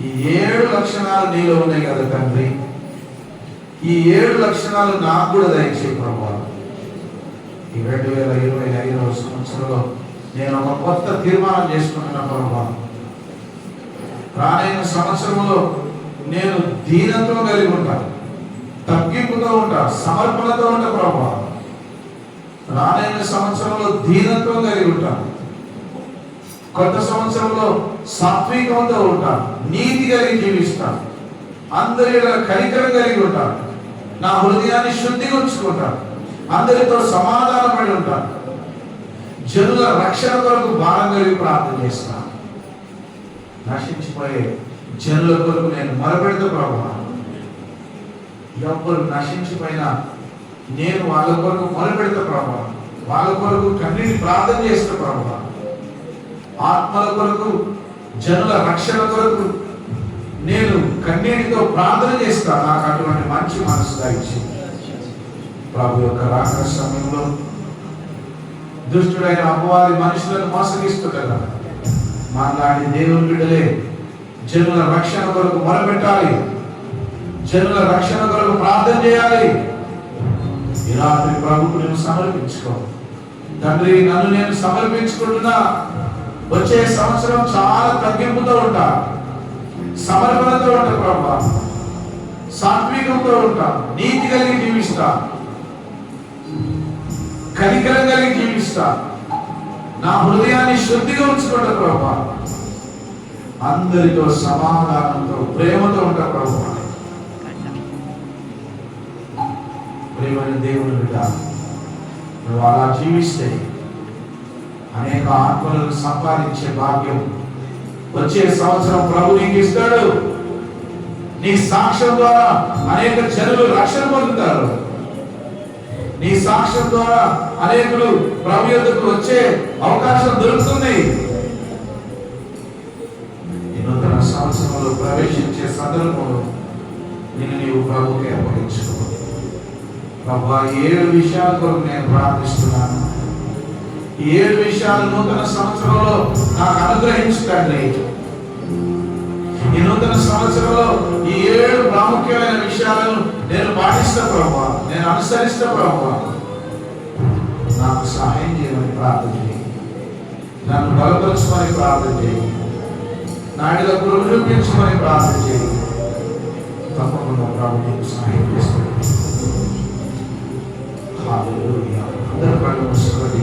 ఈ 7 లక్షణాలు నీలో ఉన్నాయి కదా తండ్రి, ఈ 7 లక్షణాలు నాకు కూడా దయచేయి ప్రభువా. ఈ 2025వ సంవత్సరంలో నేను ఒక కొత్త తీర్మానం చేసుకుంటున్నా ప్రభువా. రానైన సంవత్సరంలో నేను దీనత్వం కలిగి ఉంటాను, తగ్గింపుతో ఉంటా, సమర్పణతో ఉంటా ప్రభువా. రానైన సంవత్సరంలో దీనత్వం కలిగి ఉంటాను, కొత్త సంవత్సరంలో సాత్వికంతో ఉంటాను, నీతి కలిగి జీవిస్తాను, అందరి కనికరం కలిగి ఉంటాను, నా హృదయాన్ని శుద్ధిగా ఉంచుకుంటాను, అందరితో సమాధానం పడి ఉంటాను, జనుల రక్షణ కొరకు భారం కలిగి ప్రార్థన చేస్తాను. నశించిపోయే జనుల కొరకు నేను మొరపెడతా ప్రభువా. ఎవరు నశించిపోయినా నేను వాళ్ళ కొరకు మొరపెడతా ప్రభువా. వాళ్ళ కొరకు కన్నీటి ప్రార్థన చేస్తా ప్రభువా. ఆత్మల కొరకు, జనుల రక్షణ కొరకు నేను కన్నీటితో ప్రార్థన చేస్తా. నాకు అటువంటి మంచి మనసు దయచేయి. ప్రభు యొక్క రాకడ సమయంలో దుష్టుడైన అపవాది మనుషులను మోసగిస్తుండగా మాట్లాడి దేవుని బిడ్డలే జనుల రక్షణ కొరకు మొరపెట్టాలి, జనుల రక్షణ కొరకు ప్రార్థన చేయాలి. ఈ రాత్రి ప్రభుకు నేను సమర్పించుకో తండ్రి. నన్ను నేను సమర్పించుకుంటున్నా. వచ్చే సంవత్సరం చాలా తగ్గింపుతో ఉంటా, సమర్పణతో ఉంటా ప్రభా. సాత్వికంతో ఉంటాను, నీతి కలిగి జీవిస్తా, కనికరం కలిగి జీవిస్తా, నా హృదయాన్ని శుద్ధిగా ఉంచుకుంటా ప్రభా, అందరితో సమాధానంతో ప్రేమతో ఉంటా ప్రభా. ప్రేమైన దేవుని బిడ్డ, నువ్వు అలా జీవిస్తే అనేక ఆత్మలను సంపాదించే భాగ్యం వచ్చే సంవత్సరం ప్రభు నీకు ఇస్తాడు. నీ సాక్ష్యం ద్వారా అనేక జనులు రక్షణ పొందుతారు. నీ సాక్ష్యం ద్వారా అనేకులు ప్రభు యొద్దకు వచ్చే అవకాశం దొరుకుతుంది. ఈ నూతన సంవత్సరంలో ప్రవేశించే సందర్భంలో నేను నీవు ప్రభుకి అప్పగించుకో. ప్రభా, 7 విషయాల కొరకు నేను ప్రార్థిస్తున్నాను. 7 విషయాలు నూతన సంవత్సరంలో నాకు అనుగ్రహించండి. ఈ నూతన సంవత్సరంలో ఈ 7 ప్రాముఖ్యమైన విషయాలను నేను పాటిస్తా ప్రభా, నేను అనుసరిస్తా ప్రభా. నాకు సహాయం చేయమని ప్రార్థన చేయి, నన్ను బలపరచమని ప్రార్థన చేయి, నాడిలో పురుషించమని ప్రార్థన చేయి. తప్పకుండా ప్రభు నీకు సహాయం చేస్తాను. అందరూ కళ్ళు మూసుకొని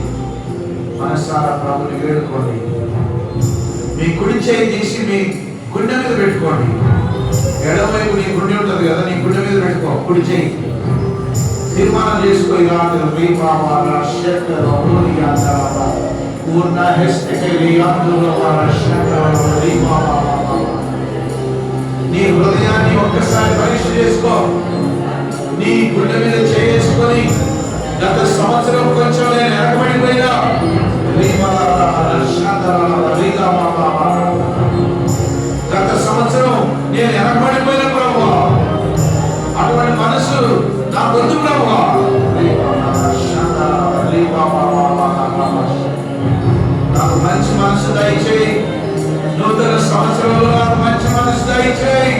మనసారా ప్రభుని వేడుకోండి. మీ కుడి చేయి తీసి మీ గుండె మీద పెట్టుకోండి. ఎడమవైపు నీ గుండె ఉంటుంది కదా, నీ గుండె మీద పెట్టుకో. కుడి చేయి తీర్మానం చేసుకో. నీ హృదయాన్ని ఒక్కసారి పరీక్ష చేసుకో. నీ గుండె మీద చేసుకొని గత సంవత్సరం కొంచెం నేను ఎనకబడిపోయినా, గత సంవత్సరం నేను ఎనకబడిపోయిన ప్రభువా, అటువంటి మనసు నాకు వద్దు ప్రభువా. నాకు మంచి మనసు దయచేయి. నూతన సంవత్సరంలో నాకు మంచి మనసు దయచేయి.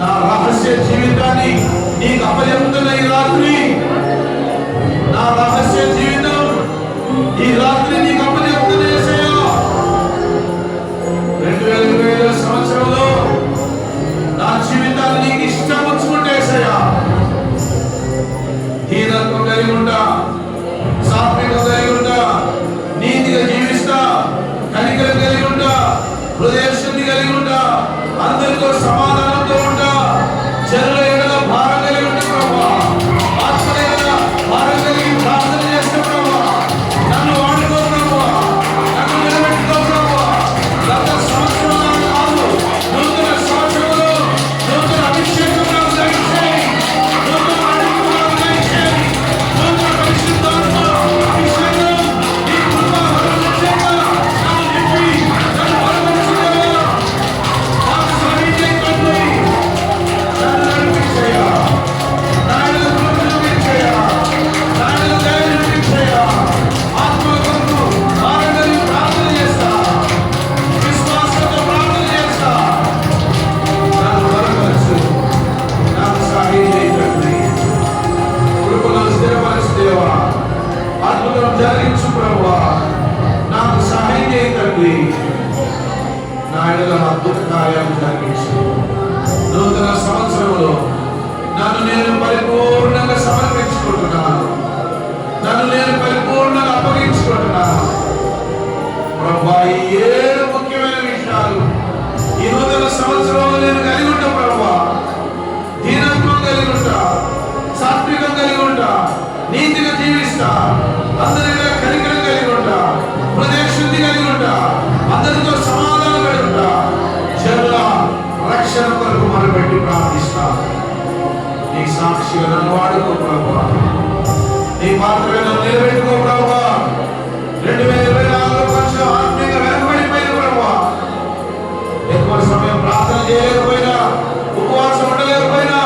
నా రహస్య జీవితాన్ని నీకు అప్పచెప్తున్న ఈ రాత్రి, నా రహస్య జీవితం ఈ రాత్రి నీకు అప్పచెప్తున్న యేసయ్యా. 2020 సంవత్సరంలో నా జీవితాన్ని నీకు ఇష్టం వచ్చుకుంటే యేసయ్యా, హీనత్వం కలిగి ఉంటా, సాత్వికం కలిగి ఉంటా, నీతిగా జీవిస్తా, కనికరం కలిగి ఉంటా, హృదయ శుద్ధి కలిగి ఉంటా, అందరితో సమాధానంతో ఉంటా, జనుల ఎడల భారం కలిగి ఉంటా ప్రభువా, ఆత్మల ఎడల భారం కలిగి ప్రార్థన చేస్తా ప్రభువా. నన్ను వాడుకో ప్రభువా, నన్ను నిలబెట్టుకో ప్రభువా. గత సంవత్సరంలో కాదు, నూతన సంవత్సరంలో నూతన అభిషేకం నాకు దయచేయి, నూతన అడుగు నాకు దయచేయి, నూతన పరిశుద్ధాత్మ అభిషేకం, నీ కృప అభిషేకం నన్ను నింపి నన్ను బలపరచుదేవా. నాకు సహాయం చేయి తండ్రి, నన్ను నడిపించయ్యా, నాయన కృప చూపించయ్యా, నాయన దయ చూపించయ్యా. ఆత్మ కొరకు భారంగా ప్రార్థన చేస్తా, విశ్వాసంతో ప్రార్థన చేస్తా. నన్ను బలపరచు, నాకు సహాయం చేయి తండ్రి, కృపలో స్థిరపరచు దేవా, అద్భుతం జరిగించు ప్రభువా. నాకు సహాయం చేయి తండ్రి, నా ఎడల అద్భుత కార్యాలు జరిగించు. నూతన సంవత్సరంలో నన్ను నేను పరిపూర్ణంగా సమర్పించుకుంటున్నాను, నన్ను నేను పరిపూర్ణంగా అప్పగించుకుంటున్నాను ప్రభువా. ఈ 7 ముఖ్యమైన విషయాలు ఈ నూతన సంవత్సరంలో నేను కలిగి ఉంటా ప్రభువా. దీనత్వం కలిగి ఉంటా, సాత్వికం కలిగి ఉంటా, నీతిగా జీవిస్తా, అందరిగా కనికరం కలిగి ఉంటా, హృదయ శుద్ధి కలిగి ఉంటా, అందరితో సమాధానం కలిగి ఉంటా, జనుల రక్షణ కొరకు మొదలుపెట్టి ప్రార్థిస్తా. నీ సాక్షిగా నన్ను వాడుకో ప్రభువా, నీ పాత్రగా నన్ను నిలబెట్టుకో ప్రభువా. 2024 కొంచెం ఆత్మీయంగా వెనకబడిపోయిన ప్రభువా, ఎక్కువ సమయం ప్రార్థన చేయలేకపోయినా, ఉపవాసం ఉండలేకపోయినా,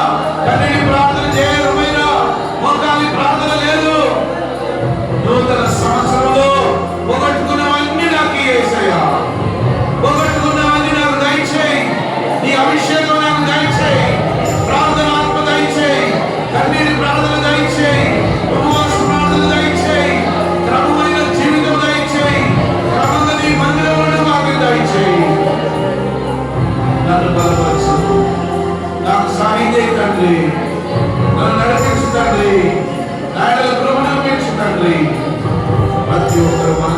కన్నీటి ప్రార్థన చేయలేకపోయినా, మోకాలి ప్రార్థన లేదు. నూతన సంవత్సరంలో పోగొట్టుకున్నవన్నీ నాకు యేసయ్యా, పోగొట్టుకున్నవన్నీ నాకు దయచేయి. నీ అభిషేకం నాకు దయచేయి, ప్రార్థన ఆత్మ దయచేయి, కన్నీటి ప్రార్థన దయచేయి, ఉపవాస ప్రార్థన దయచేయి,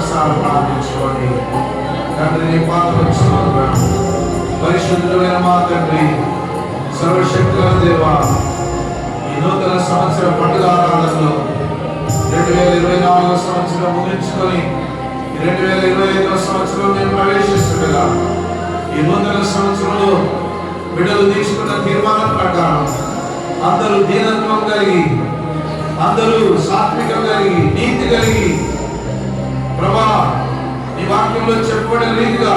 ఒక్కసారి ప్రార్థించుకోండి. తండ్రి నీ పాత్ర పరిశుద్ధుడైన మా తండ్రి, సర్వశక్తుల దేవా, ఈ నూతన సంవత్సర పండుగ ఆరాధనలో 2024 సంవత్సరం ముగించుకొని 2025 సంవత్సరం నేను ప్రవేశిస్తుండగా ఈ నూతన సంవత్సరంలో బిడ్డలు తీసుకున్న తీర్మానం ప్రకారం అందరూ దీనత్వం కలిగి, అందరూ సాత్వికం కలిగి, నీతి కలిగి, ప్రభా నీ వాక్యంలో చెప్పబడిన రీతిగా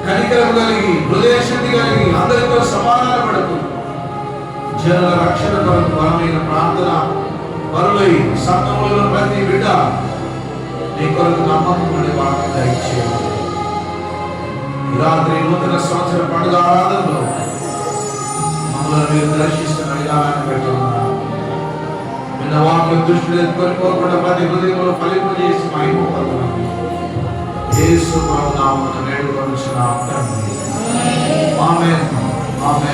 కనికరం కలిగి, హృదయశక్తి కలిగి, అందరితో సమాధాన పడుతూ జనుల రక్షణ కొరకు బలమైన ప్రార్థన పరులై సంఘములలో ప్రతి బిడ్డ నీ కొరకు నమ్మకం అనే వాక్యం దయచేయండి. ఈ రాత్రి నూతన సంవత్సర పండుగ ఆరాధనలో మమ్మల్ని మీరు దర్శిస్తున్న విధానాన్ని బట్టి ఉన్నాను. నిన్న వాక్యం దృష్టిలో ఎత్తుకొని పోకుండా ప్రతి హృదయంలో ఫలింపజేసి మహిమ పొందుతున్నాను. యేసు ప్రభువు నామమున వేడుకొనుచున్నాము తండ్రి. ఆమేన్.